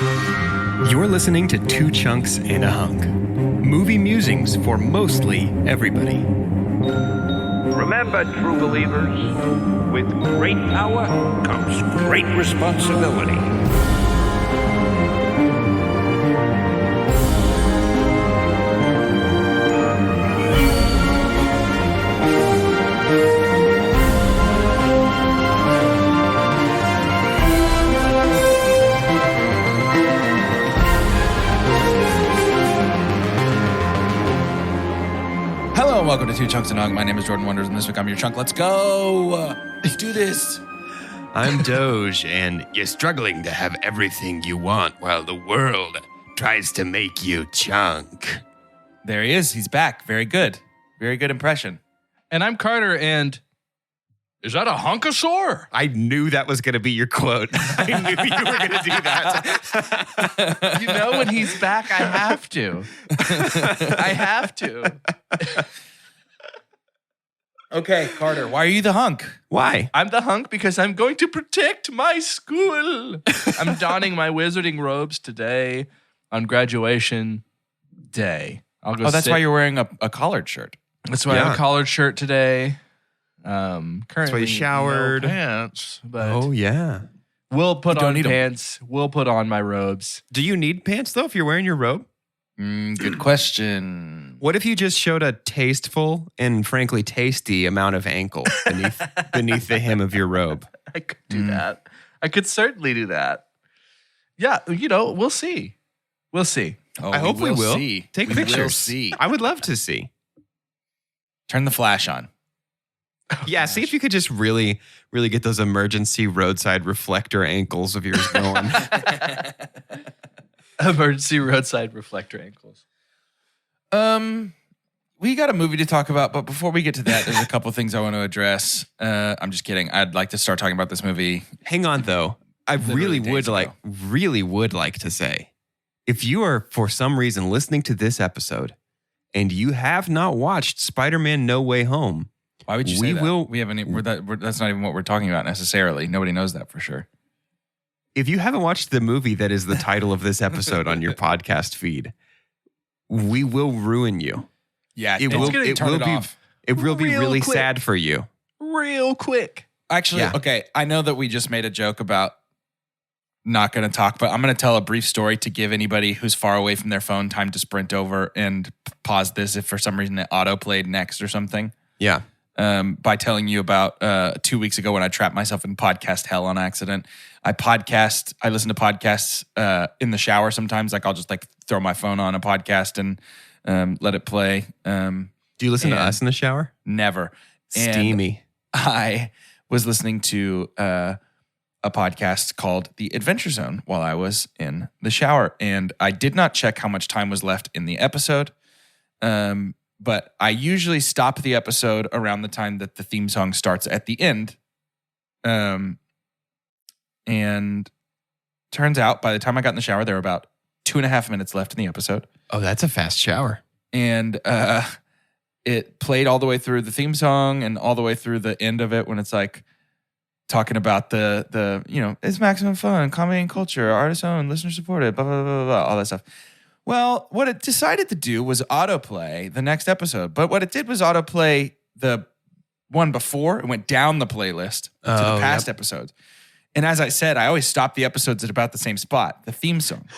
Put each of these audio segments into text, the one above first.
You're listening to Two Chunks and a Hunk. Movie musings for mostly everybody. Remember, true believers, with great power comes great responsibility. Hello and welcome to Two Chunks and a Hunk. My name is Jordan Wonders, and this week I'm your chunk. Let's go! Let's do this! I'm Doge, and you're struggling to have everything you want while the world tries to make you chunk. There he is. He's back. Very good. Very good impression. And I'm Carter, and is that a hunkosaur? I knew that was going to be your quote. I knew you were going to do that. You know, when he's back, I have to. I have to. Okay, Carter, why are you the hunk? Why? I'm the hunk because I'm going to protect my school. I'm donning my wizarding robes today on graduation day. I'll go. Oh, that's why you're wearing a collared shirt. That's why I have a collared shirt today. Currently, That's why you showered. No pants, but Oh, yeah. we'll put You don't on need 'em. pants. We'll put on my robes. Do you need pants, though, if you're wearing your robe? Good question. What if you just showed a tasteful and frankly tasty amount of ankle beneath the hem of your robe? I could do that. I could certainly do that. Yeah, you know, we'll see. We'll see. Oh, I hope we will. See. Take We pictures. will see. I would love to see. Turn the flash on. Yeah, see if you could just really get those emergency roadside reflector ankles of yours going. Emergency roadside reflector ankles. We got a movie to talk about, but before we get to that, there's a couple things I want to address. I'm just kidding. I'd like to start talking about this movie. Hang on, though. I Literally really would like to say, if you are for some reason listening to this episode and you have not watched Spider-Man No Way Home, Why would you say that? We haven't. That's not even what we're talking about necessarily. Nobody knows that for sure. if you haven't watched the movie that is the title of this episode on your podcast feed, we will ruin you. Yeah, It will be Real really quick. sad for you. Real quick. Actually, Yeah. okay, I know that we just made a joke about not going to talk, but I'm going to tell a brief story to give anybody who's far away from their phone time to sprint over and pause this if for some reason it auto-played next or something. Yeah. By telling you about 2 weeks ago when I trapped myself in podcast hell on accident. I listen to podcasts in the shower sometimes. Like I'll just like throw my phone on a podcast and let it play. Do you listen to us in the shower? Never. And Steamy. I was listening to a podcast called The Adventure Zone while I was in the shower. And I did not check how much time was left in the episode. But I usually stop the episode around the time that the theme song starts at the end. And turns out by the time I got in the shower, there were about 2.5 minutes left in the episode. Oh, that's a fast shower. And it played all the way through the theme song and all the way through the end of it when it's like talking about the it's maximum fun, comedy and culture, artist owned, listener supported, blah, blah, blah, blah, all that stuff. Well, what it decided to do was autoplay the next episode. But what it did was autoplay the one before. It went down the playlist to the past episodes. And as I said, I always stop the episodes at about the same spot, the theme song.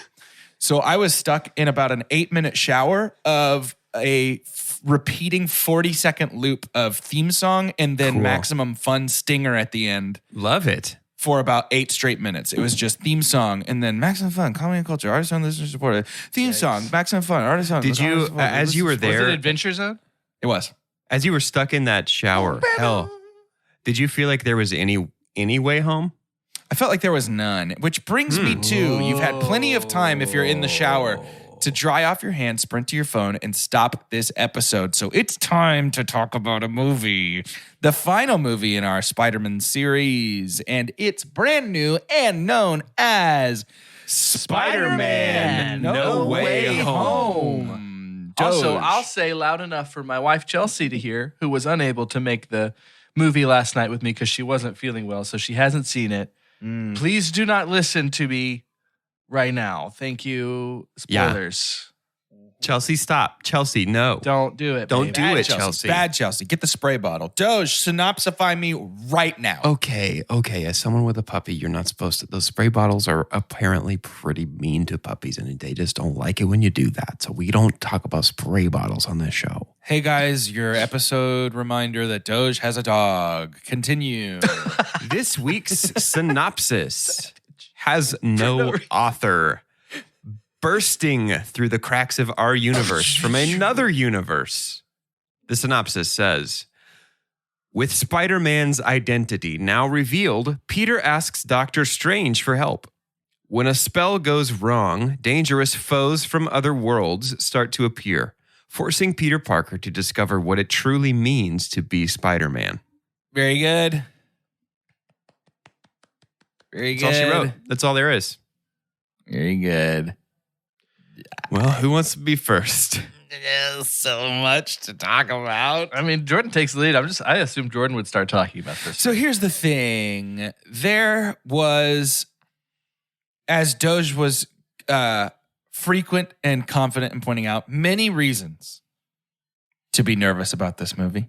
So I was stuck in about an 8-minute shower of a repeating 40-second loop of theme song and then Cool. maximum fun stinger at the end Love it. for about 8 straight minutes. It was just theme song and then maximum fun, comedy and culture, artist owned, listener supported. Theme song, maximum fun, artist owned. Did you, as you were Was there, it Adventure Zone? It was. as you were stuck in that shower, did you feel like there was any way home? I felt like there was none, which brings me to you've had plenty of time if you're in the shower to dry off your hands, sprint to your phone, and stop this episode. So it's time to talk about a movie, the final movie in our Spider-Man series, and it's brand new and known as Spider-Man No Way Home. Also, Doge. I'll say loud enough for my wife Chelsea to hear, who was unable to make the movie last night with me because she wasn't feeling well, so she hasn't seen it. Please do not listen to me right now. Thank you. Yeah. Spoilers. Chelsea, stop. Chelsea, no. Don't do it. Don't babe. do it, Chelsea. Bad Chelsea. Get the spray bottle. Doge, synopsify me right now. Okay. As someone with a puppy, you're not supposed to. Those spray bottles are apparently pretty mean to puppies, and they just don't like it when you do that. So we don't talk about spray bottles on this show. Hey guys, your episode reminder that Doge has a dog. Continue. This week's synopsis has no author. Bursting through the cracks of our universe from another universe. The synopsis says, with Spider-Man's identity now revealed, Peter asks Doctor Strange for help. When a spell goes wrong, dangerous foes from other worlds start to appear, forcing Peter Parker to discover what it truly means to be Spider-Man. Very good. Very good. That's all she wrote. That's all there is. Very good. Well, who wants to be first? There's so much to talk about. I mean, Jordan takes the lead. I assumed Jordan would start talking about this. So here's the thing. There was, as Doge was frequent and confident in pointing out, many reasons to be nervous about this movie.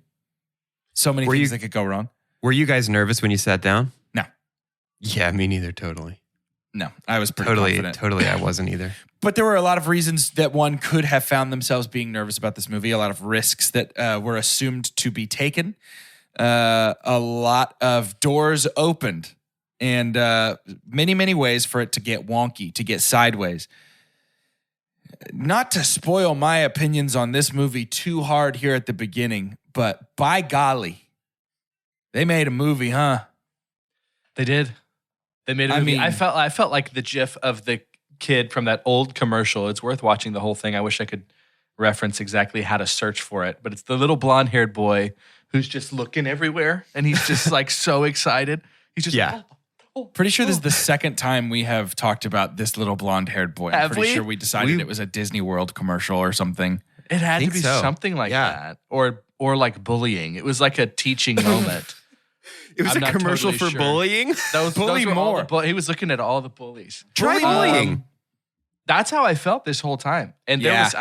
So many things that could go wrong. Were you guys nervous when you sat down? No. Yeah, me neither, totally. No, I was pretty confident. Totally, I wasn't either. But there were a lot of reasons that one could have found themselves being nervous about this movie, a lot of risks that were assumed to be taken, a lot of doors opened, and many, many ways for it to get wonky, to get sideways. Not to spoil my opinions on this movie too hard here at the beginning, but by golly, they made a movie, huh? They did. They made a movie. I mean, I felt like the gif of the kid from that old commercial. It's worth watching the whole thing. I wish I could reference exactly how to search for it, but it's the little blonde-haired boy who's just looking everywhere, and he's just like so excited. He's just Pretty sure this is the second time we have talked about this little blonde-haired boy. I'm pretty sure we decided it was a Disney World commercial or something. It had to be something like that, or like bullying. It was like a teaching moment. It was a commercial for bullying? Those were all he was looking at all the bullies. Try bullying. That's how I felt this whole time. And there was,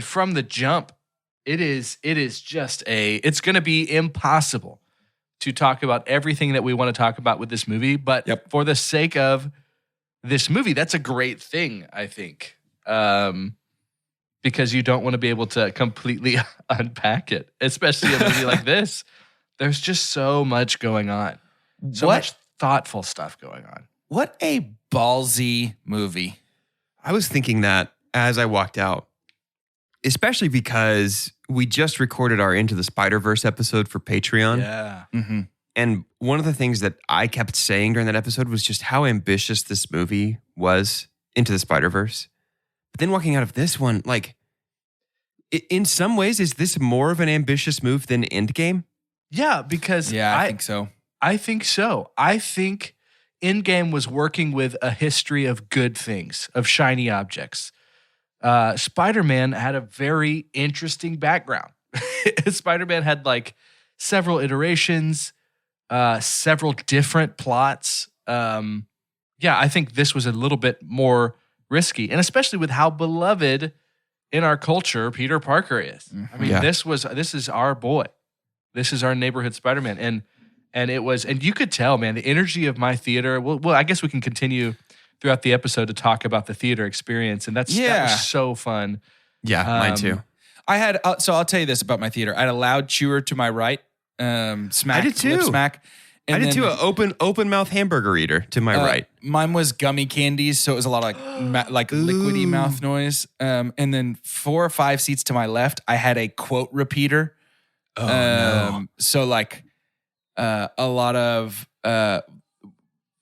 from the jump, it's going to be impossible to talk about everything that we want to talk about with this movie. But for the sake of this movie, that's a great thing, I think. Because you don't want to be able to completely unpack it, especially a movie like this. There's just so much going on. So much thoughtful stuff going on. What a ballsy movie. I was thinking that as I walked out, especially because we just recorded our Into the Spider-Verse episode for Patreon. Yeah. Mm-hmm. And one of the things that I kept saying during that episode was just how ambitious this movie was, Into the Spider-Verse. But then walking out of this one, like, in some ways, is this more of an ambitious move than Endgame? Yeah, because I think so. I think so. I think Endgame was working with a history of good things, of shiny objects. Spider-Man had a very interesting background. Spider-Man had like several iterations, several different plots. I think this was a little bit more risky, and especially with how beloved in our culture Peter Parker is. I mean, this is our boy. This is our neighborhood Spider-Man. And you could tell, man, the energy of my theater. Well, I guess we can continue throughout the episode to talk about the theater experience. And that was so fun. Yeah, mine too. I had, so I'll tell you this about my theater. I had a loud chewer to my right. Smack. I did too. Lip smack. And I did too. An open mouth hamburger eater to my right. Mine was gummy candies, so it was a lot of like liquidy mouth noise. And then 4 or 5 seats to my left, I had a quote repeater. No. So like a lot of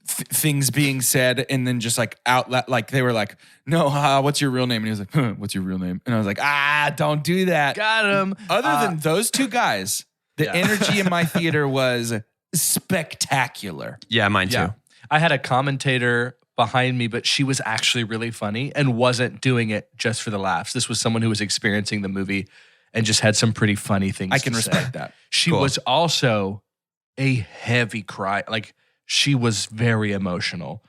things being said, and then just like out, like they were like, "No, what's your real name?" And he was like, "What's your real name?" And I was like, don't do that. Got him. Other than those two guys, the energy in my theater was spectacular. Yeah, mine too. Yeah. I had a commentator behind me, but she was actually really funny and wasn't doing it just for the laughs. This was someone who was experiencing the movie and just had some pretty funny things I can to respect say. that. She was also a heavy cry. Like, she was very emotional.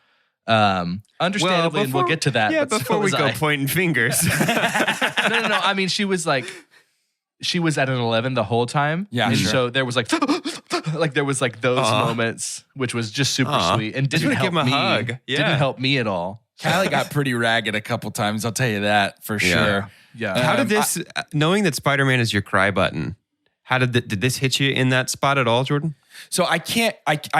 Understandably, and we'll get to that. Yeah, but before so we was go I. pointing fingers. No. I mean, she was at an 11 the whole time. Yeah, and sure. so there was there was those moments, which was just super sweet and didn't wanna help give him a me. hug. Yeah. Didn't help me at all. Callie got pretty ragged a couple times. I'll tell you that for sure. Yeah. How did this, knowing that Spider-Man is your cry button, did this hit you in that spot at all, Jordan? So I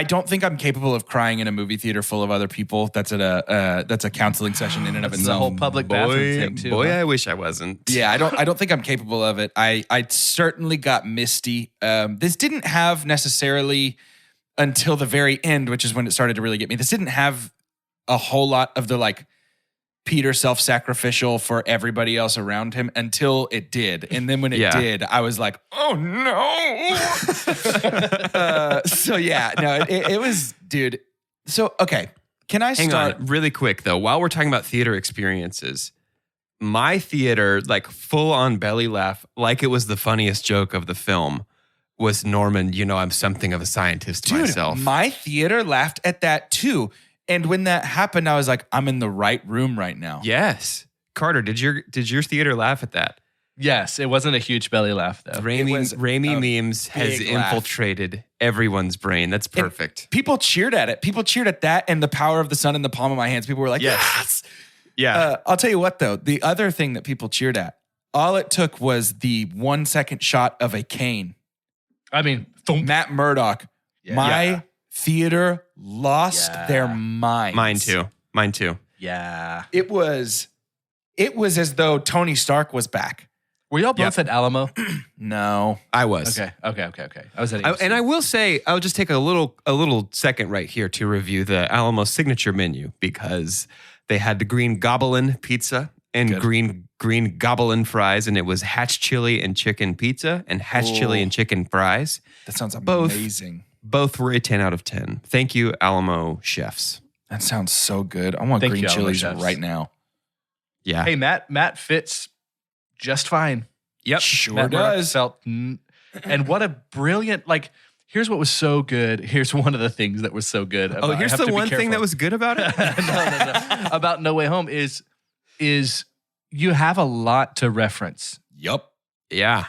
don't think I'm capable of crying in a movie theater full of other people. That's a counseling session in and of It's itself. the whole public bathroom thing too. Boy, huh? I wish I wasn't. Yeah, I don't think I'm capable of it. I certainly got misty. This didn't have necessarily until the very end, which is when it started to really get me. This didn't have a whole lot of the Peter self-sacrificial for everybody else around him until it did. And then when it did, I was like, oh no. So yeah, no, it was, dude. So, okay. Can I Hang start? on, really quick though. While we're talking about theater experiences, my theater, full on belly laugh, like it was the funniest joke of the film, was Norman, I'm something of a scientist Dude, myself. my theater laughed at that too. And when that happened, I was like, I'm in the right room right now. Yes. Carter, did your theater laugh at that? Yes, it wasn't a huge belly laugh though. Raimi memes has big laugh. infiltrated everyone's brain. That's perfect. People cheered at it. People cheered at that and the power of the sun in the palm of my hands. People were like, yes. Yeah. I'll tell you what, though. The other thing that people cheered at, all it took was the 1 second shot of a cane. I mean, thump. Matt Murdock. Yeah. My theater lost their minds. Mine too. Yeah. It was as though Tony Stark was back. Were y'all both at Alamo? No. I was. Okay. I was at And I will say, I'll just take a little second right here to review the Alamo signature menu, because they had the green goblin pizza and green goblin fries, and it was hatch chili and chicken pizza and hatch chili and chicken fries. That sounds Both. amazing. Both were a 10 out of 10. Thank you, Alamo chefs. That sounds so good. I want Thank green you, Alamo chilies chefs. right now. Yeah. Hey, Matt fits just fine. Yep. Sure Matt Murdock does. and what a brilliant, here's what was so good. Here's one of the things that was so good. Oh, here's the one thing that was good about it? no. About No Way Home is you have a lot to reference. Yup. Yeah.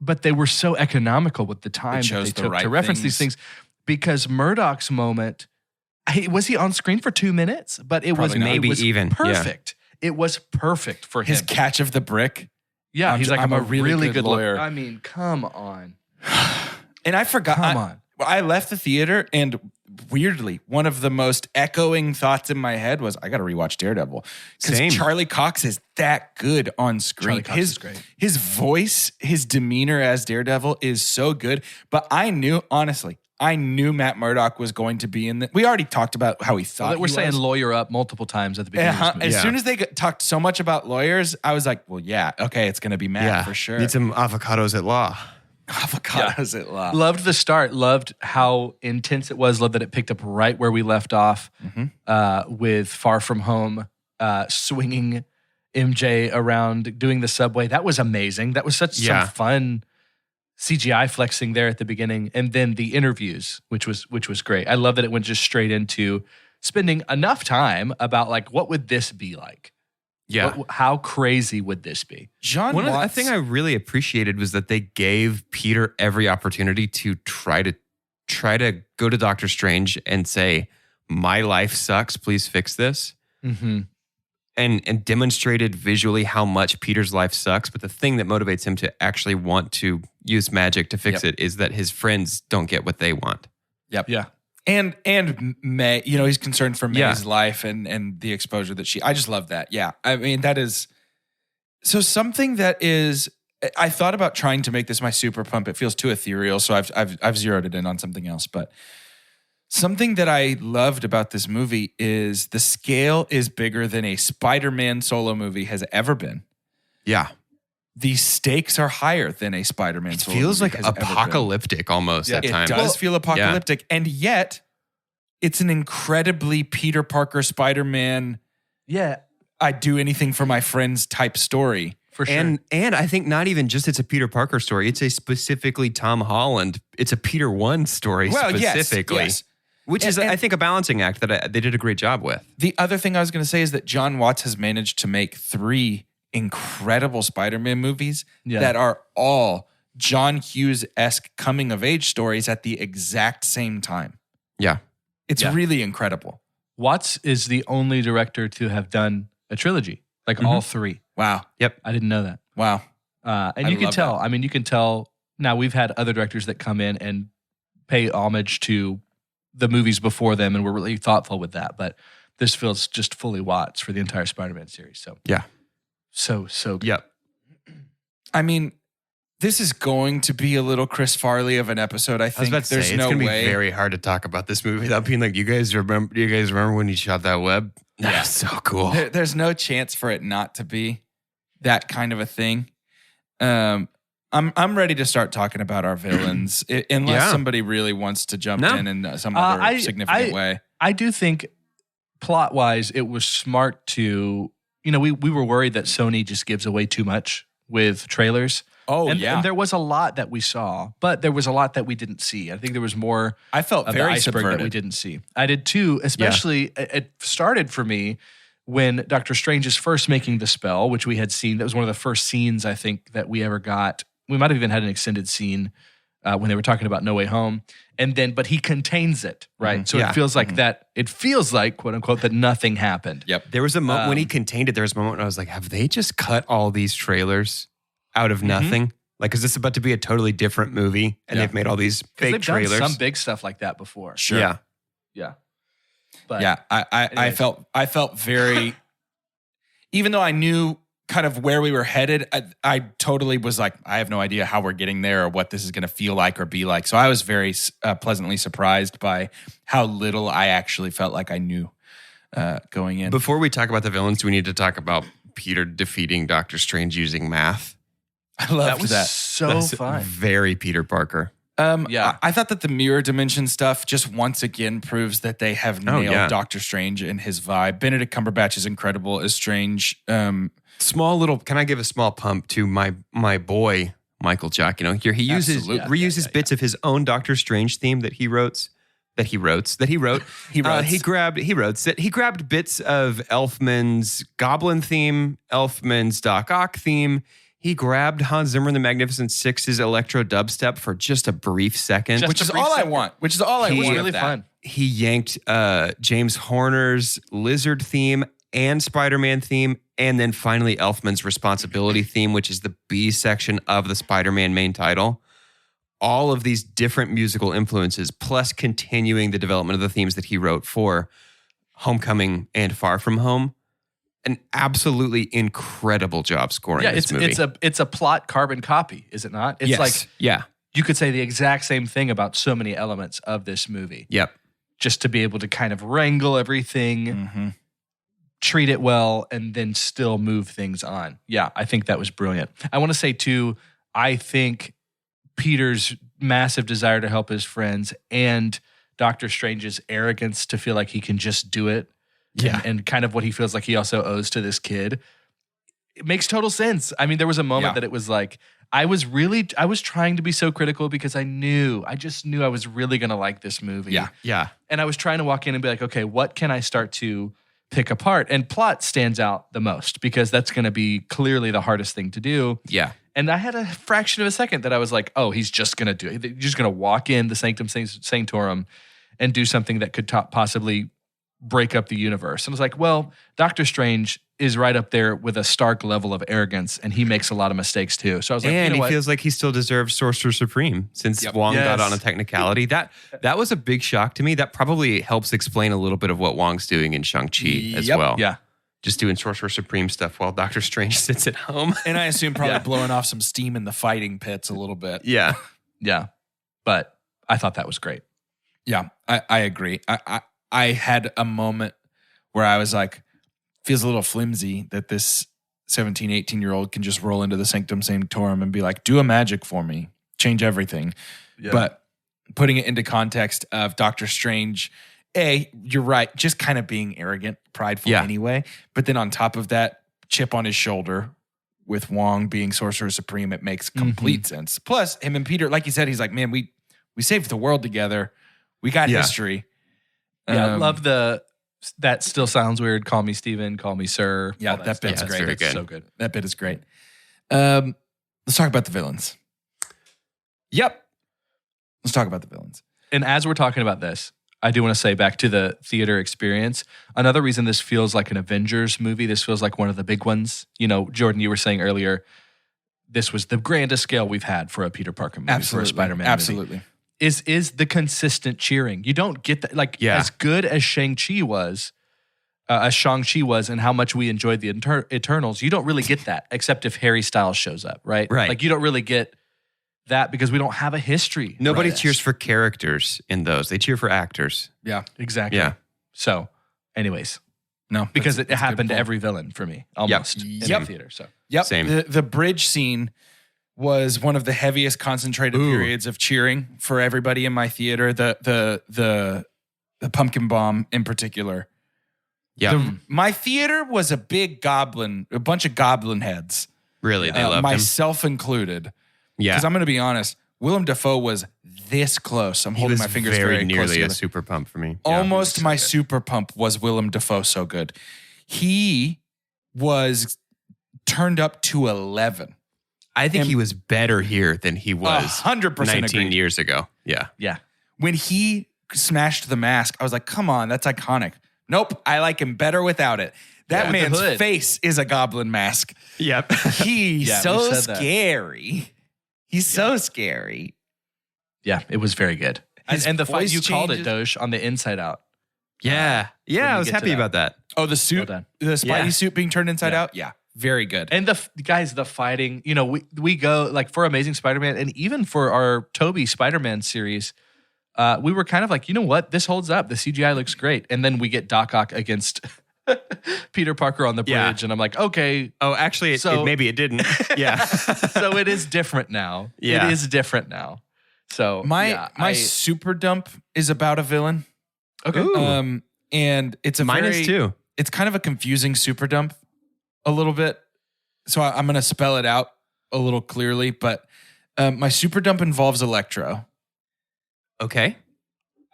But they were so economical with the time that chose they the took right to reference these things, because Murdoch's moment, was he on screen for 2 minutes? But it was Probably not. Maybe it was even, yeah. perfect. It was perfect for His him. catch of the brick. Yeah, he's like, I'm a really good lawyer. lawyer. I mean, come on. And I forgot. Come on. I left the theater, and weirdly, one of the most echoing thoughts in my head was, I got to rewatch Daredevil. Same. Because Charlie Cox is that good on screen. Charlie Cox is great. His voice, his demeanor as Daredevil is so good. But I knew Matt Murdock was going to be in the. We already talked about how he thought We're he saying was. lawyer up multiple times at the beginning of this movie. As soon as they talked so much about lawyers, I was like, well, yeah, okay, it's going to be Matt for sure. Need some avocados at law. Avocados at law. Loved the start. Loved how intense it was. Loved that it picked up right where we left off with Far From Home, swinging MJ around, doing the subway. That was amazing. That was some fun CGI flexing there at the beginning. And then the interviews, which was great. I love that it went just straight into spending enough time about what would this be like? Yeah. How crazy would this be? The thing I really appreciated was that they gave Peter every opportunity to try to go to Doctor Strange and say, my life sucks, please fix this. Mm-hmm. And demonstrated visually how much Peter's life sucks. But the thing that motivates him to actually want to use magic to fix it is that his friends don't get what they want. Yep. Yeah. And May, he's concerned for May's life and the exposure that I just love that. Yeah. I mean, that is so something that is, I thought about trying to make this my super pump. It feels too ethereal. So I've zeroed it in on something else, but something that I loved about this movie is the scale is bigger than a Spider-Man solo movie has ever been. Yeah. The stakes are higher than a Spider-Man It solo feels movie like has ever been. apocalyptic almost at It times. does feel apocalyptic, and yet it's an incredibly Peter Parker Spider-Man. Yeah. I'd do anything for my friends type story. For sure. And I think not even just it's a Peter Parker story. It's a specifically Tom Holland. It's a Peter One story specifically. Yes. Which is, I think, a balancing act that they did a great job with. The other thing I was going to say is that John Watts has managed to make 3 incredible Spider-Man movies that are all John Hughes-esque coming-of-age stories at the exact same time. Yeah. It's really incredible. Watts is the only director to have done a trilogy, like all 3. Wow. Yep. I didn't know that. Wow. And you can tell. That. I mean, you can tell. Now, we've had other directors that come in and pay homage to the movies before them, and we're really thoughtful with that. But this feels just fully Watts for the entire Spider-Man series. So yeah. So good. Yep. I mean, this is going to be a little Chris Farley of an episode. I think there's it's going to be very hard to talk about this movie without being like, you guys remember when he shot that web? Yeah. That's so cool. There's no chance for it not to be that kind of a thing. I'm ready to start talking about our villains, unless somebody really wants to jump in some other significant way. I do think plot-wise, it was smart to, we were worried that Sony just gives away too much with trailers. Oh, and there was a lot that we saw, but there was a lot that we didn't see. I think there was more I felt of very the iceberg subverted. that we didn't see. I did too, especially it started for me when Doctor Strange is first making the spell, which we had seen. That was one of the first scenes I think that we ever got. We might have even had an extended scene when they were talking about No Way Home. And then, but he contains it, right? So it feels like it feels like, quote unquote, that nothing happened. Yep. There was a moment when he contained it. There was a moment when I was like, have they just cut all these trailers out of nothing? Like, is this about to be a totally different movie? And they've made all these fake they've trailers. done some big stuff like that before. Sure. Yeah. Yeah. But yeah, I felt very, even though I knew kind of where we were headed, I totally was like, I have no idea how we're getting there or what this is going to feel like or be like. So I was very pleasantly surprised by how little I actually felt like I knew going in. Before we talk about the villains, do we need to talk about Peter defeating Doctor Strange using math? I loved that was so fun. Very Peter Parker. I thought that the mirror dimension stuff just once again proves that they have nailed Doctor Strange and his vibe. Benedict Cumberbatch is incredible as Strange. Can I give a small pump to my boy, Michael Jack? Here he reuses bits of his own Doctor Strange theme that he wrote. He grabbed bits of Elfman's Goblin theme, Elfman's Doc Ock theme. He grabbed Hans Zimmer and the Magnificent Six's electro dubstep for just a brief second. Which is all I want. It was really fun. He yanked James Horner's Lizard theme and Spider-Man theme, and then finally Elfman's Responsibility theme, which is the B section of the Spider-Man main title. All of these different musical influences, plus continuing the development of the themes that he wrote for Homecoming and Far From Home. An absolutely incredible job scoring this movie. It's a plot carbon copy, is it not? It's you could say the exact same thing about so many elements of this movie. Yep. Just to be able to kind of wrangle everything, treat it well, and then still move things on. Yeah, I think that was brilliant. I want to say too, I think Peter's massive desire to help his friends and Doctor Strange's arrogance to feel like he can just do it. Yeah. And kind of what he feels like he also owes to this kid. It makes total sense. I mean, there was a moment that it was like, I was trying to be so critical because I just knew I was really going to like this movie. Yeah. Yeah. And I was trying to walk in and be like, okay, what can I start to pick apart? And plot stands out the most because that's going to be clearly the hardest thing to do. Yeah. And I had a fraction of a second that I was like, oh, he's just going to do it. He's just going to walk in the Sanctum Sanctorum and do something that could possibly break up the universe. And I was like, well, Doctor Strange is right up there with a Stark level of arrogance, and he makes a lot of mistakes too. So I was like, and he feels like he still deserves Sorcerer Supreme since Wong got on a technicality. That was a big shock to me. That probably helps explain a little bit of what Wong's doing in Shang-Chi as well. Yeah. Just doing Sorcerer Supreme stuff while Doctor Strange sits at home. And I assume probably blowing off some steam in the fighting pits a little bit. Yeah. Yeah. But I thought that was great. Yeah, I agree. I had a moment where I was like, feels a little flimsy that this 17, 18-year-old can just roll into the Sanctum Sanctorum and be like, do a magic for me, change everything. Yeah. But putting it into context of Doctor Strange, you're right, just kind of being arrogant, prideful anyway. But then on top of that, chip on his shoulder with Wong being Sorcerer Supreme, it makes complete sense. Plus, him and Peter, like you said, he's like, man, we saved the world together. We got history. Yeah, I love that still sounds weird. Call me Steven, call me sir. Yeah, all that bit's stuff. great. very It's good. so good. That bit is great. Let's talk about the villains. Yep. Let's talk about the villains. And as we're talking about this, I do want to say back to the theater experience. Another reason this feels like an Avengers movie, this feels like one of the big ones. You know, Jordan, you were saying earlier, this was the grandest scale we've had for a Peter Parker movie, for a Spider-Man movie. Absolutely. Is the consistent cheering. You don't get that. Like, as good as Shang-Chi was, and how much we enjoyed the Eternals, you don't really get that, except if Harry Styles shows up, right? Right. Like, you don't really get that because we don't have a history. Nobody for this. cheers for characters in those. They cheer for actors. Yeah. Exactly. Yeah. So, anyways, No. because that's it a good happened to point. every villain for me, almost in Yep. the theater. So, Yep. Same. The bridge scene was one of the heaviest concentrated periods of cheering for everybody in my theater. The pumpkin bomb in particular. Yeah. My theater was a bunch of goblin heads. Really, they loved him. Myself included. Yeah. Because I'm going to be honest, Willem Dafoe was this close. I'm He holding was my fingers very very close nearly a together. super pump for me. Almost my super pump was Willem Dafoe so good. He was turned up to 11. I think he was better here than he was 100% 19 agreed. years ago. Yeah. yeah. When he smashed the mask, I was like, come on, that's iconic. Nope, I like him better without it. That Yeah. man's With the hood. face is a goblin mask. Yep. He's Yeah, so we said that. scary. He's so scary. Yeah, it was very good. His And the fight, voice you called it, changes. Doge, on the Inside Out. Yeah. when Yeah, you I was get to happy that. about that. Oh, the suit, done. the Spidey Yeah. suit being turned inside out? Yeah, very good. And the fighting, you know, we go, like, for Amazing Spider-Man and even for our Tobey Spider-Man series, we were kind of like, you know what? This holds up. The CGI looks great. And then we get Doc Ock against Peter Parker on the bridge. Yeah. And I'm like, okay. Oh, actually, maybe it didn't. Yeah. So it is different now. Yeah. It is different now. So My super dump is about a villain. okay. Ooh. And it's a Mine very, is too. It's kind of a confusing super dump a little bit. So I'm going to spell it out a little clearly, but my super dump involves Electro. Okay.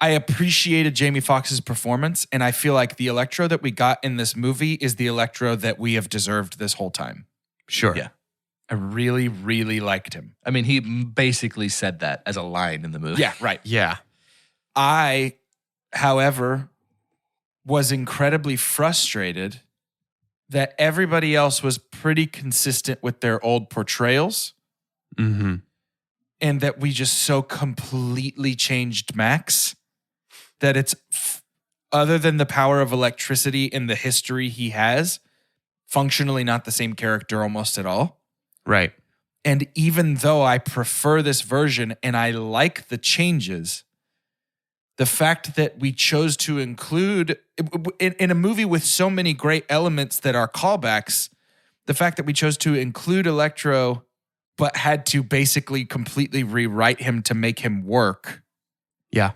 I appreciated Jamie Foxx's performance, and I feel like the Electro that we got in this movie is the Electro that we have deserved this whole time. Sure. Yeah. I really, really liked him. I mean, he basically said that as a line in the movie. Yeah, right. Yeah. I, however, was incredibly frustrated that everybody else was pretty consistent with their old portrayals Mm-hmm. and that we just so completely changed Max that it's, other than the power of electricity and the history he has, functionally not the same character almost at all. Right. And even though I prefer this version and I like the changes, the fact that we chose to include in a movie with so many great elements that are callbacks, the fact that we chose to include Electro but had to basically completely rewrite him to make him work Yeah.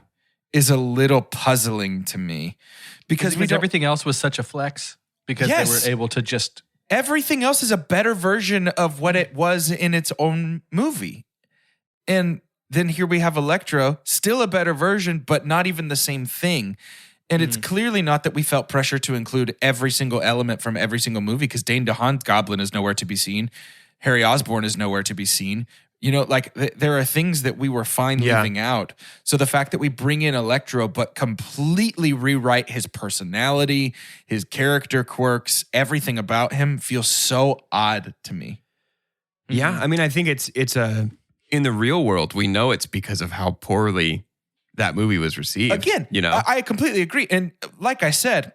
is a little puzzling to me. Because everything else was such a flex because Yes. they were able to just everything else is a better version of what it was in its own movie. And then here we have Electro, still a better version, but not even the same thing. And it's clearly not that we felt pressure to include every single element from every single movie, because Dane DeHaan's Goblin is nowhere to be seen. Harry Osborn is nowhere to be seen. You know, like there are things that we were fine leaving out. So the fact that we bring in Electro, but completely rewrite his personality, his character quirks, everything about him feels so odd to me. Yeah. I mean, I think it's in the real world, we know it's because of how poorly that movie was received. Again, you know, I completely agree. And like I said,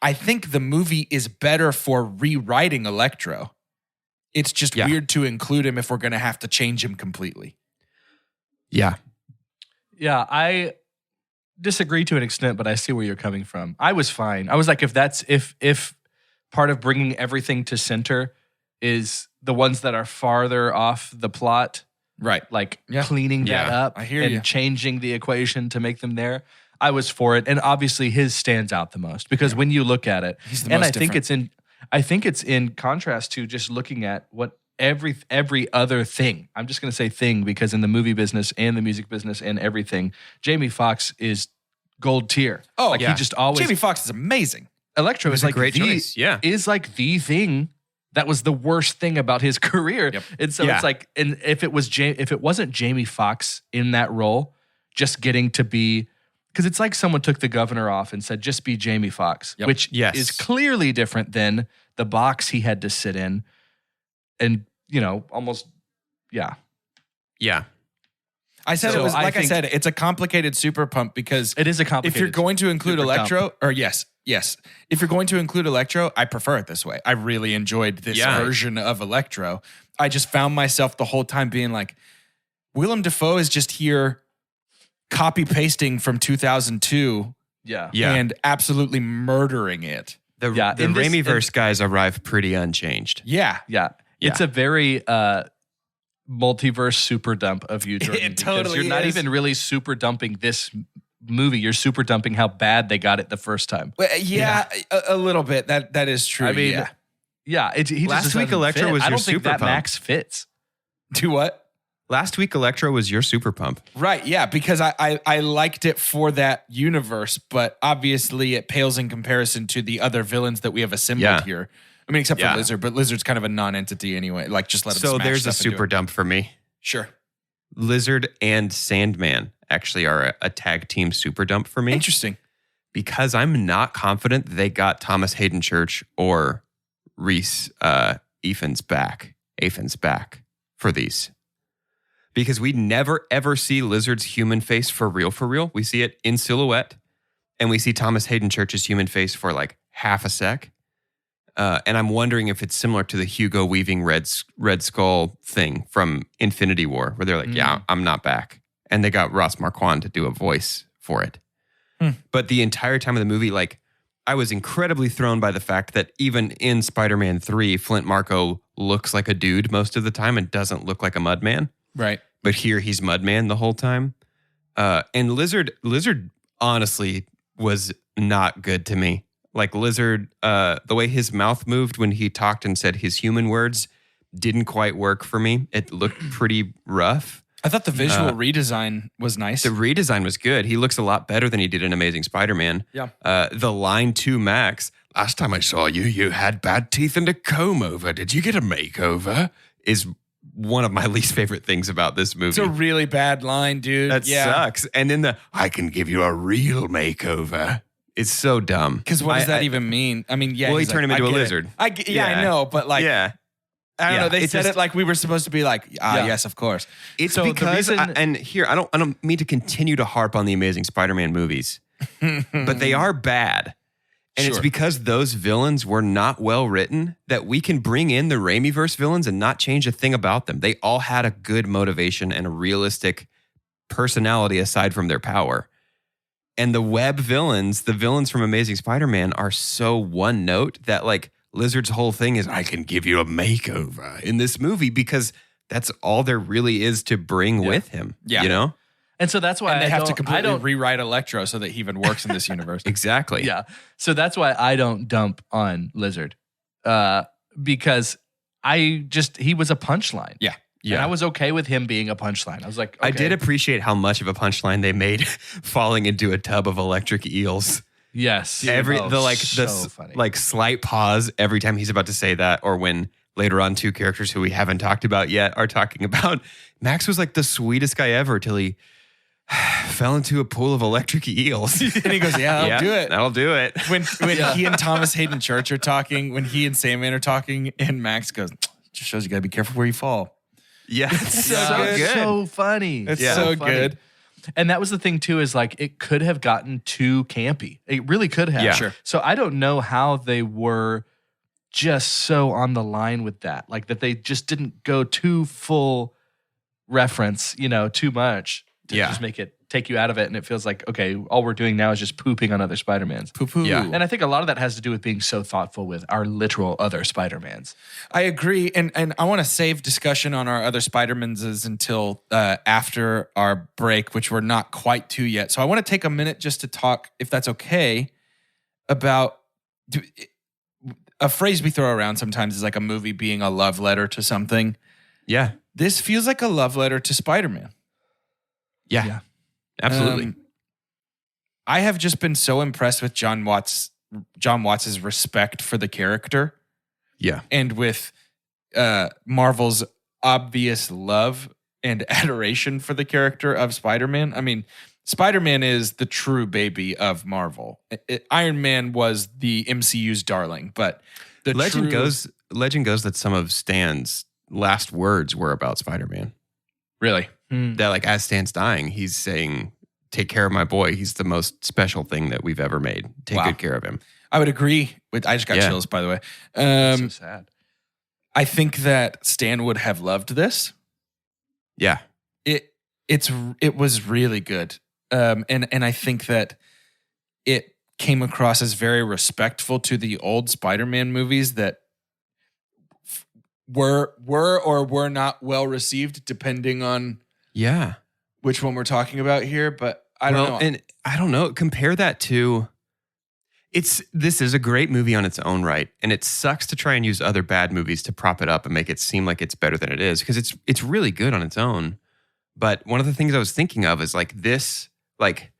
I think the movie is better for rewriting Electro. It's just weird to include him if we're going to have to change him completely. yeah. Yeah, I disagree to an extent, but I see where you're coming from. I was fine. I was like, if part of bringing everything to center is the ones that are farther off the plot, Right. like cleaning that Yeah, up I hear and you. changing the equation to make them there, I was for it. And obviously his stands out the most because when you look at it, He's the and most I think different. it's in contrast to just looking at what every other thing. I'm just going to say thing because in the movie business and the music business and everything, Jamie Foxx is gold tier. Oh, like yeah. he just always Jamie Foxx is amazing. Electro It was is a like great the, choice. Yeah. is like the thing that was the worst thing about his career. Yep. And so Yeah. it's like, and if it wasn't Jamie Foxx in that role, just getting to be, because it's like someone took the governor off and said, just be Jamie Foxx, Yep. which Yes. is clearly different than the box he had to sit in. And, almost, yeah. Yeah. I said So it was I like I think- said, it's a complicated super pump because It is a if complicated. you're going to include super Electro, or yes, if you're going to include Electro, I prefer it this way. I really enjoyed this Yeah. version of Electro. I just found myself the whole time being like, Willem Dafoe is just here copy pasting from 2002 Yeah. Yeah. and absolutely murdering it. The Yeah, in this- Raimiverse guys arrive pretty unchanged. Yeah. Yeah. It's a very multiverse super dump of you, Jordan. It because totally You're not is. even really super dumping this movie. You're super dumping how bad they got it the first time. Well, yeah, a little bit. That is true. I mean, yeah. yeah. He Last just week, doesn't Electro fit. was I your don't think super that pump. Max fits. Do what? Last week, Electro was your super pump. Right, yeah, because I liked it for that universe, but obviously it pales in comparison to the other villains that we have assembled Yeah. here. I mean, except Yeah. for Lizard, but Lizard's kind of a non-entity anyway. Like, just let him So smash there's a stuff and do super it. dump for me. Sure. Lizard and Sandman actually are a tag team super dump for me Interesting. because I'm not confident they got Thomas Hayden Church or Reese Ifans back for these. Because we never ever see Lizard's human face for real. We see it in silhouette, and we see Thomas Hayden Church's human face for like half a sec. And I'm wondering if it's similar to the Hugo Weaving Red Skull thing from Infinity War, where they're like, yeah, I'm not back. And they got Ross Marquand to do a voice for it. But the entire time of the movie, like, I was incredibly thrown by the fact that even in Spider-Man 3, Flint Marko looks like a dude most of the time and doesn't look like a mudman. Right. But here he's Mudman the whole time. And Lizard honestly was not good to me. Like Lizard, the way his mouth moved when he talked and said his human words didn't quite work for me. It looked pretty rough. I thought the visual redesign was nice. The redesign was good. He looks a lot better than he did in Amazing Spider-Man. Yeah. The line to Max, last time I saw you, you had bad teeth and a comb over. Did you get a makeover? Is one of my least favorite things about this movie. It's a really bad line, dude. That yeah. sucks. And then I can give you a real makeover. It's so dumb. Because what does that even mean? I mean, yeah. Well, he he's turned him like, into I a get it. lizard. Yeah, I know, but like, yeah. I don't Yeah, know. They it said just- it like we were supposed to be like, Yeah. yes, of course. It's So the because, reason- and here, I don't mean to continue to harp on the Amazing Spider-Man movies, but they are bad. And it's Sure. because those villains were not well written that we can bring in the Raimiverse villains and not change a thing about them. They all had a good motivation and a realistic personality aside from their power. And the web villains, the villains from Amazing Spider-Man, are so one note that like Lizard's whole thing is, I can give you a makeover in this movie because that's all there really is to bring with him. Yeah. You know? And so that's why And they I have to don't- I completely don't rewrite Electro so that he even works in this universe. Exactly. Yeah. So that's why I don't dump on Lizard. Because he was a punchline. Yeah. Yeah. And I was okay with him being a punchline. I was like, okay. I did appreciate how much of a punchline they made falling into a tub of electric eels. Yes. The so funny. like slight pause every time he's about to say that, or when later on two characters who we haven't talked about yet are talking about Max was like the sweetest guy ever till he fell into a pool of electric eels. And he goes, yeah, I'll do it. That'll do it. When he and Thomas Hayden Church are talking, when he and Sandman are talking, and Max goes, just shows you gotta be careful where you fall. Yeah. It's so so, good. so funny. It's Yeah. so funny. good. And that was the thing too, is like it could have gotten too campy. It really could have. Yeah. Sure. So I don't know how they were just so on the line with that. Like that they just didn't go too full reference, too much to Yeah. just take you out of it. And it feels like, okay, all we're doing now is just pooping on other Spider-Mans. Poo-poo. Yeah. And I think a lot of that has to do with being so thoughtful with our literal other Spider-Mans. I agree, and I want to save discussion on our other Spider-Mans until after our break, which we're not quite to yet. So I want to take a minute just to talk, if that's okay, about a phrase we throw around sometimes is like a movie being a love letter to something. Yeah. This feels like a love letter to Spider-Man. Yeah. Absolutely. I have just been so impressed with John Watts' respect for the character. Yeah. And with Marvel's obvious love and adoration for the character of Spider-Man. I mean, Spider-Man is the true baby of Marvel. Iron Man was the MCU's darling, but the legend goes that some of Stan's last words were about Spider-Man. Really? That like as Stan's dying, he's saying, "Take care of my boy. He's the most special thing that we've ever made. Take good care of him." I would agree with. I just got chills, by the way. So sad. I think that Stan would have loved this. Yeah. It was really good. And I think that it came across as very respectful to the old Spider-Man movies that were or were not well received, depending on which one we're talking about here. But I don't know. And I don't know. Compare that to this is a great movie on its own right, and it sucks to try and use other bad movies to prop it up and make it seem like it's better than it is, because it's really good on its own. But one of the things I was thinking of is like this. Like,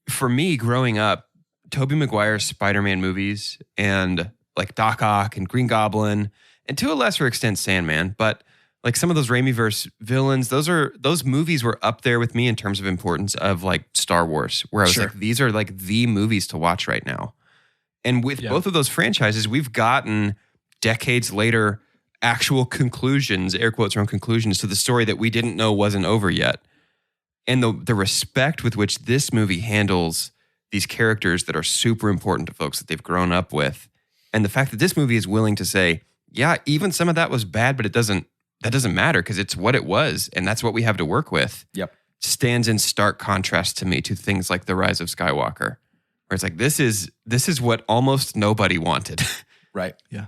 for me, growing up, Tobey Maguire's Spider-Man movies and like Doc Ock and Green Goblin, and to a lesser extent Sandman, but like some of those Raimi-verse villains, those movies were up there with me in terms of importance of like Star Wars, where I was like, these are like the movies to watch right now. And with both of those franchises, we've gotten decades later actual conclusions, air quotes around conclusions, to the story that we didn't know wasn't over yet. And the respect with which this movie handles these characters that are super important to folks that they've grown up with. And the fact that this movie is willing to say, yeah, even some of that was bad, but that doesn't matter because it's what it was. And that's what we have to work with. Yep. Stands in stark contrast to me to things like The Rise of Skywalker, where it's like, this is what almost nobody wanted. Right. Yeah.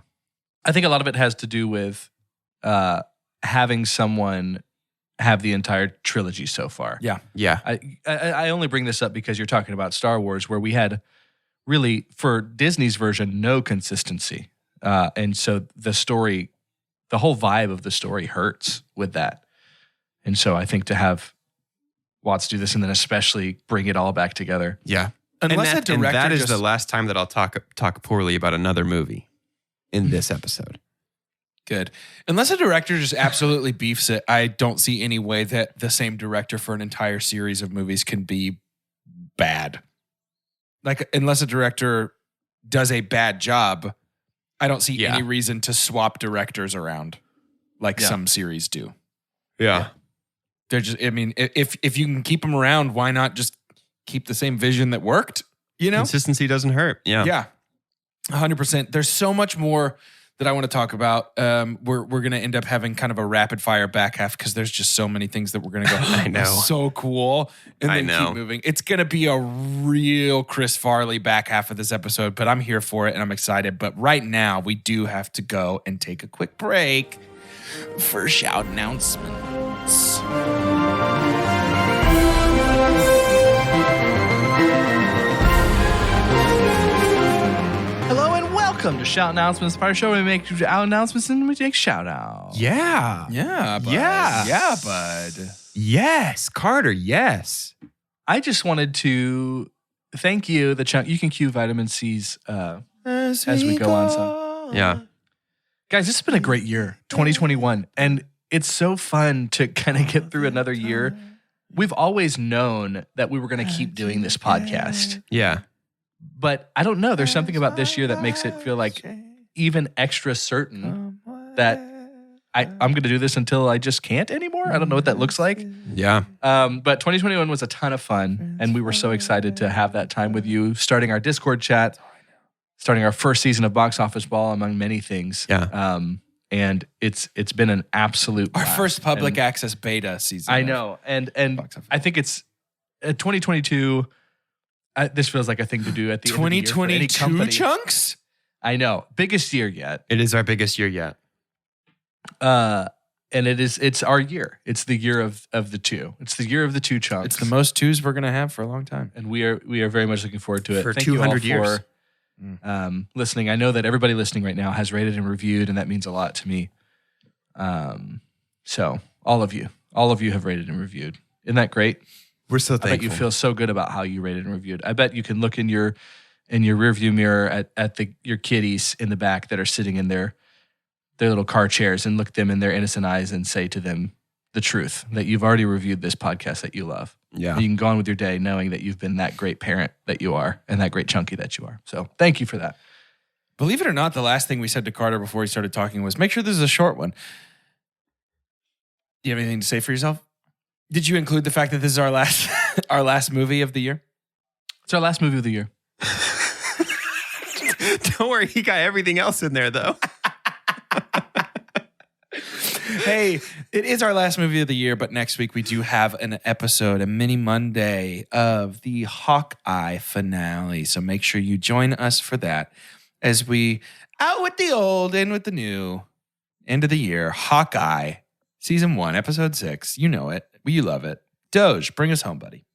I think a lot of it has to do with having someone have the entire trilogy so far. Yeah. Yeah. I only bring this up because you're talking about Star Wars, where we had really, for Disney's version, no consistency. And so the story, the whole vibe of the story hurts with that. And so I think to have Watts do this and then especially bring it all back together. Yeah. Unless a director that is the last time that I'll talk poorly about another movie in this episode. Good. Unless a director just absolutely beefs it, I don't see any way that the same director for an entire series of movies can be bad. Like, unless a director does a bad job, I don't see any reason to swap directors around like some series do. Yeah. They're just, I mean, if you can keep them around, why not just keep the same vision that worked? You know? Consistency doesn't hurt. Yeah. Yeah. 100%. There's so much more that I want to talk about. We're going to end up having kind of a rapid fire back half because there's just so many things that we're going to go, I know. so cool. And then keep moving. It's going to be a real Chris Farley back half of this episode, but I'm here for it and I'm excited. But right now we do have to go and take a quick break for shout announcements. Welcome to Shout Announcements, part of the show where we make out announcements and we take shout outs. Yeah. Yeah, bud. Yeah. Yeah, bud. Yes. Carter, yes. I just wanted to thank you, the chunk. You can cue vitamin C's as we go on. Son. Yeah. Guys, this has been a great year, 2021. And it's so fun to kind of get through another year. We've always known that we were going to keep doing this podcast. Yeah. But I don't know. There's something about this year that makes it feel like even extra certain that I'm going to do this until I just can't anymore. I don't know what that looks like. Yeah. But 2021 was a ton of fun, and we were so excited to have that time with you, starting our Discord chat, starting our first season of Box Office Ball, among many things. Yeah. And it's been an absolute Our blast. first public access beta season. I know. And I think it's 2022. This feels like a thing to do at the end of the year for any 2022 company. chunks? I know. Biggest year yet. It is our biggest year yet. And it's our year. It's the year of the two. It's the year of the two chunks. It's the most twos we're going to have for a long time. And we are very much looking forward to it. For Thank 200 you all years. for listening. I know that everybody listening right now has rated and reviewed, and that means a lot to me. So all of you have rated and reviewed. Isn't that great? We're so I thankful. bet you feel so good about how you rated and reviewed. I bet you can look in your rearview mirror at your kitties in the back that are sitting in their little car chairs and look them in their innocent eyes and say to them the truth that you've already reviewed this podcast that you love. Yeah. And you can go on with your day knowing that you've been that great parent that you are and that great chunky that you are. So thank you for that. Believe it or not, the last thing we said to Carter before he started talking was, make sure this is a short one. Do you have anything to say for yourself? Did you include the fact that this is our last our last movie of the year? It's our last movie of the year. Don't worry, he got everything else in there, though. Hey, it is our last movie of the year, but next week we do have an episode, a mini Monday of the Hawkeye finale. So make sure you join us for that as we out with the old, in with the new. End of the year, Hawkeye, season 1, episode 6. You know it. You love it. Doge, bring us home, buddy.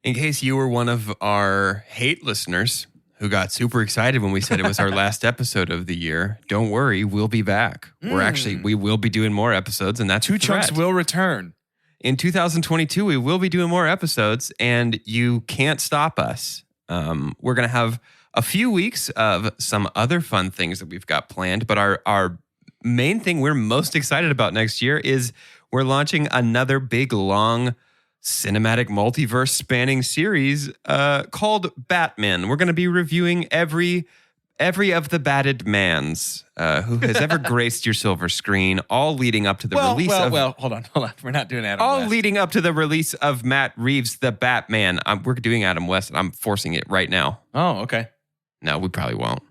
In case you were one of our hate listeners who got super excited when we said it was our last episode of the year, don't worry, we'll be back. We will be doing more episodes, and that's Two Chunks will return. In 2022, we will be doing more episodes, and you can't stop us. We're going to have a few weeks of some other fun things that we've got planned, but our main thing we're most excited about next year is we're launching another big, long, cinematic multiverse spanning series called Batman. We're going to be reviewing every of the batted mans who has ever graced your silver screen, all leading up to the release of... hold on. We're not doing Adam All West. leading up to the release of Matt Reeves' The Batman. We're doing Adam West, and I'm forcing it right now. Oh, okay. No, we probably won't.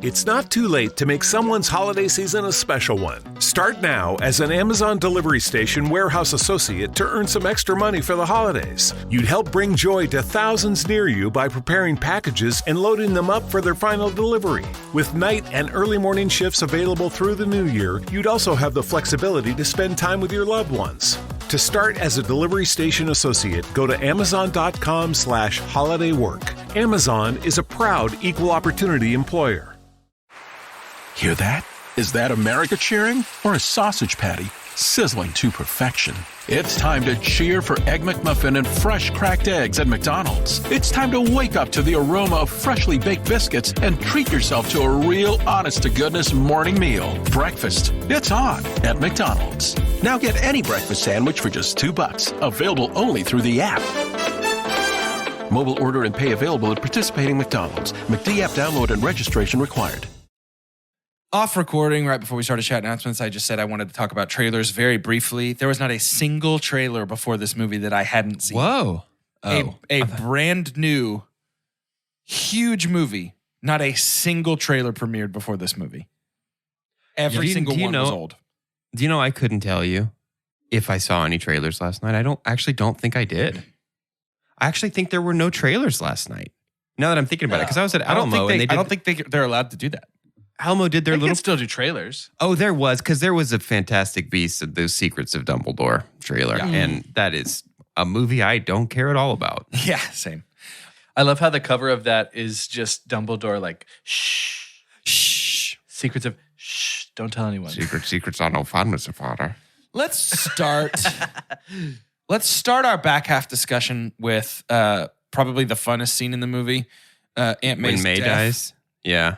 It's not too late to make someone's holiday season a special one. Start now as an Amazon Delivery Station warehouse associate to earn some extra money for the holidays. You'd help bring joy to thousands near you by preparing packages and loading them up for their final delivery. With night and early morning shifts available through the new year, you'd also have the flexibility to spend time with your loved ones. To start as a Delivery Station associate, go to amazon.com/holidaywork. Amazon is a proud equal opportunity employer. Hear that? Is that America cheering or a sausage patty sizzling to perfection? It's time to cheer for Egg McMuffin and fresh cracked eggs at McDonald's. It's time to wake up to the aroma of freshly baked biscuits and treat yourself to a real honest-to-goodness morning meal. Breakfast, it's on at McDonald's. Now get any breakfast sandwich for just $2. Available only through the app. Mobile order and pay available at participating McDonald's. McD app download and registration required. Off recording, right before we started chat announcements, I just said I wanted to talk about trailers very briefly. There was not a single trailer before this movie that I hadn't seen. Whoa. A brand new, huge movie. Not a single trailer premiered before this movie. Every single one was old. Do you know I couldn't tell you if I saw any trailers last night? I don't think I did. I actually think there were no trailers last night. Now that I'm thinking about it, because I was at Alamo I don't think they're allowed to do that. Alamo did their They little... can still do trailers. Oh, there was, because there was a Fantastic Beasts of Those Secrets of Dumbledore trailer. Yeah. And that is a movie I don't care at all about. Yeah, same. I love how the cover of that is just Dumbledore like, shh, Shh. secrets of, shh, don't tell anyone. Secrets are no fun, Mr. Potter. Let's start our back half discussion with probably the funnest scene in the movie. Aunt May's When May death. dies? Yeah.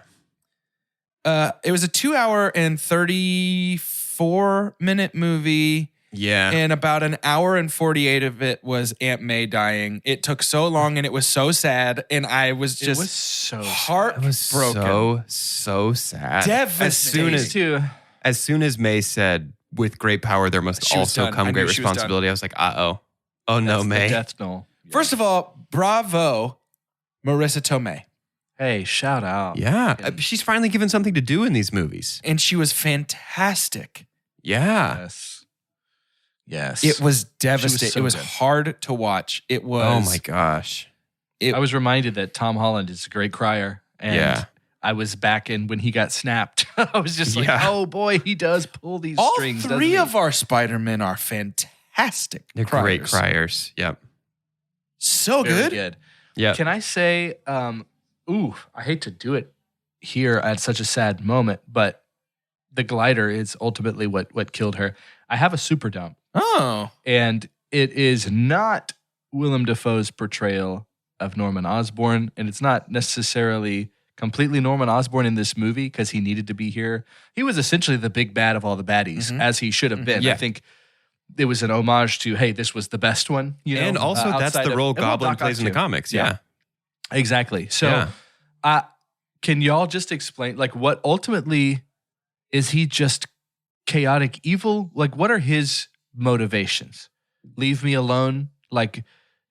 It was a 2 hour and 34-minute movie. Yeah. And about an hour and 48 of it was Aunt May dying. It took so long and it was so sad. And I was just it was so heartbroken. So sad. Devastating. As soon as May said, with great power, there must She was also done. I come knew great she was done. responsibility. I was like, uh-oh. Oh, no, That's May. the death knell. First of all, bravo, Marissa Tomei. Hey, shout out. Yeah. She's finally given something to do in these movies. And she was fantastic. Yeah. Yes. It was devastating. so It was good. hard to watch. It was. Oh, my gosh. I was reminded that Tom Holland is a great crier. And Yeah. I was back in when he got snapped. I was just like, Yeah. oh boy, he does pull these all strings. doesn't three he? of our Spider-Men are fantastic. They're great criers. Yep. So Very good. Yeah. Can I say, I hate to do it here at such a sad moment, but the glider is ultimately what killed her. I have a super dump. Oh. And it is not Willem Dafoe's portrayal of Norman Osborn, and it's not necessarily completely Norman Osborn in this movie because he needed to be here. He was essentially the big bad of all the baddies, as he should have been. Yeah. I think it was an homage to, hey, this was the best one. You know, And also, that's outside the of- role and well, Goblin Doc plays Ock in the too. comics. Yeah. Exactly. So, can y'all just explain, like, what ultimately is he just chaotic evil? Like, what are his motivations? Leave me alone. Like,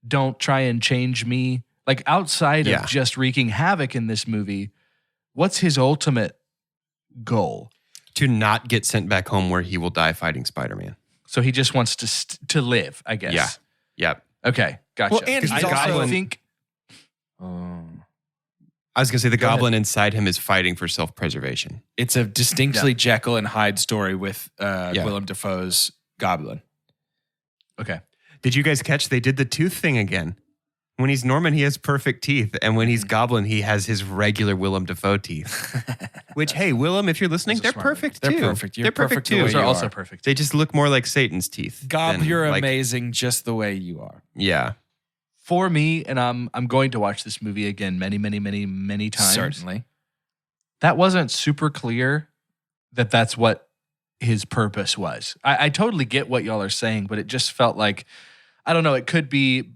don't try and change me. Like, outside of just wreaking havoc in this movie, what's his ultimate goal? To not get sent back home where he will die fighting Spider-Man. So he just wants to live, I guess. Yeah. Yep. Okay. Gotcha. Well, and he's I also- think. I was going to say the goblin inside him is fighting for self-preservation. It's a distinctly Jekyll and Hyde story with Willem Dafoe's Goblin. Okay. Did you guys catch they did the tooth thing again? When he's Norman, he has perfect teeth. And when he's Goblin, he has his regular Willem Dafoe teeth. Which, hey, Willem, if you're listening, Those are they're smart. perfect They're too. perfect. You're They're perfect perfect the too. way Those are you also are. perfect. They just look more like Satan's teeth. Gob, than, you're like- amazing just the way you are. Yeah. For me, and I'm going to watch this movie again many, many, many, many times. Certainly. That wasn't super clear that that's what his purpose was. I totally get what y'all are saying, but it just felt like, I don't know, it could be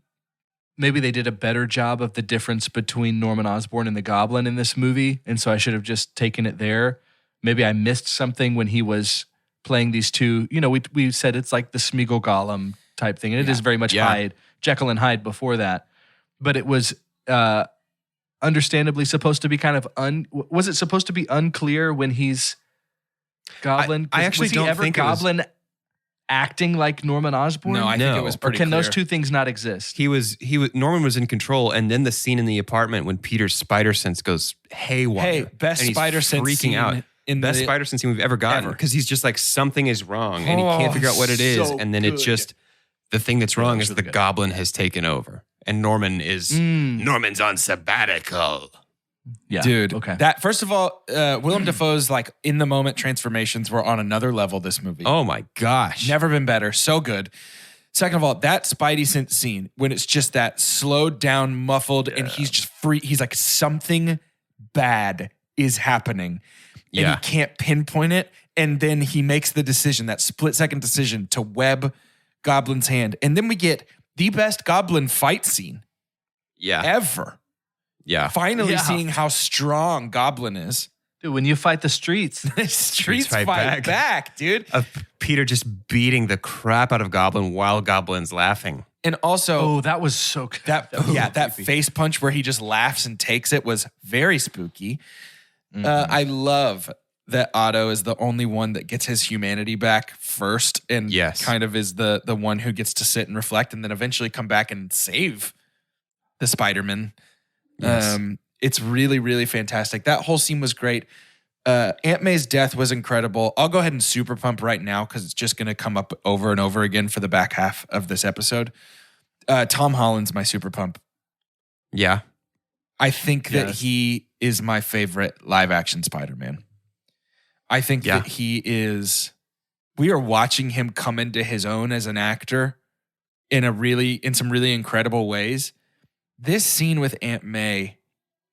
maybe they did a better job of the difference between Norman Osborn and the Goblin in this movie, and so I should have just taken it there. Maybe I missed something when he was playing these two. You know, we said it's like the Smeagol Gollum type thing, and it is very much Hyde, Jekyll and Hyde before that. But it was understandably supposed to be kind of was it supposed to be unclear when he's Goblin? I actually was he don't ever think it was- Goblin acting like Norman Osborn? No, I think it was Or pretty can those clear. two things not exist? He was Norman was in control, and then the scene in the apartment when Peter's spider sense goes haywire. Hey, best and he's spider sense freaking scene out. in Best the- spider sense scene we've ever gotten Ever. because he's just like something is wrong and he can't figure out what it is, so and then it's good. just the thing that's wrong that's is really the good. goblin has taken over, and Norman is Norman's on sabbatical. Yeah, Dude, Okay. that first of all, Willem Dafoe's like in the moment transformations were on another level this movie. Oh my gosh! Never been better. So good. Second of all, that Spidey sense scene when it's just that slowed down, muffled, and he's just free. He's like, something bad is happening. And Yeah. he can't pinpoint it. And then he makes the decision, that split-second decision to web Goblin's hand. And then we get the best Goblin fight scene Yeah, ever. yeah. Finally Yeah. seeing how strong Goblin is. Dude, when you fight the streets, Streets fight fight back, dude. Of Peter just beating the crap out of Goblin while Goblin's laughing. And also, that was so good. that was so that creepy. face punch where he just laughs and takes it was very spooky. I love that Otto is the only one that gets his humanity back first, and Yes. kind of is the one who gets to sit and reflect, and then eventually come back and save the Spider-Man. Yes. It's really, really fantastic. That whole scene was great. Aunt May's death was incredible. I'll go ahead and super pump right now because it's just going to come up over and over again for the back half of this episode. Tom Holland's my super pump. Yeah, I think that Yes. he is my favorite live action Spider-Man. I think Yeah. that he is, we are watching him come into his own as an actor in some really incredible ways. This scene with Aunt May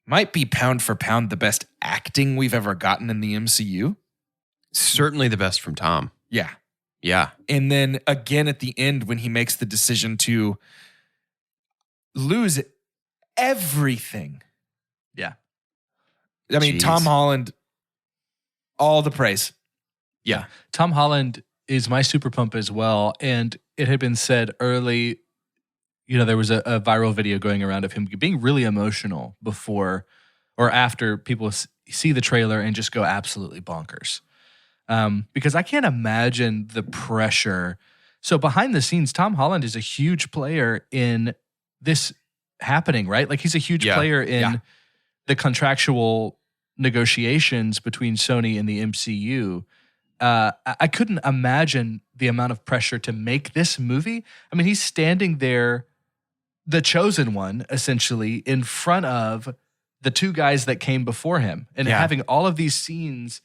might be pound for pound the best acting we've ever gotten in the MCU. certainly the best from Tom. Yeah. Yeah, And then again at the end when he makes the decision to lose everything. Yeah. I mean, Jeez. Tom Holland, all the praise. yeah. Tom Holland is my super pump as well. And it had been said early, you know, there was a viral video going around of him being really emotional before or after people see the trailer and just go absolutely bonkers. Because I can't imagine the pressure. So behind the scenes, Tom Holland is a huge player in this happening, right? Like he's a huge player in the contractual negotiations between Sony and the MCU. I couldn't imagine the amount of pressure to make this movie. I mean, he's standing there, the chosen one, essentially, in front of the two guys that came before him and having all of these scenes.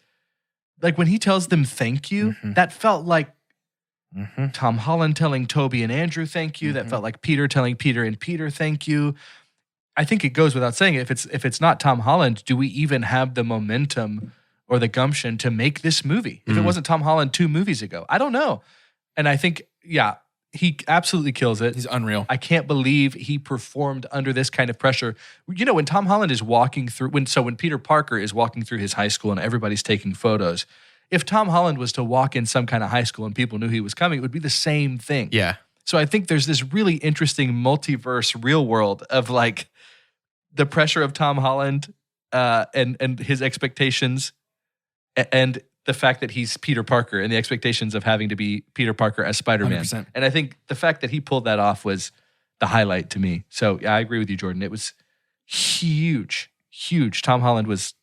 Like when he tells them thank you, that felt like Tom Holland telling Toby and Andrew thank you. That felt like Peter telling Peter and Peter thank you. I think it goes without saying, if it's not Tom Holland, do we even have the momentum or the gumption to make this movie? If it wasn't Tom Holland 2 movies ago, I don't know. And I think, he absolutely kills it. He's unreal. I can't believe he performed under this kind of pressure. You know, when Tom Holland is walking through, when Peter Parker is walking through his high school and everybody's taking photos, if Tom Holland was to walk in some kind of high school and people knew he was coming, it would be the same thing. Yeah. So I think there's this really interesting multiverse real world of like the pressure of Tom Holland and his expectations and the fact that he's Peter Parker and the expectations of having to be Peter Parker as Spider-Man. 100%. And I think the fact that he pulled that off was the highlight to me. So yeah, I agree with you, Jordan. It was huge. Tom Holland was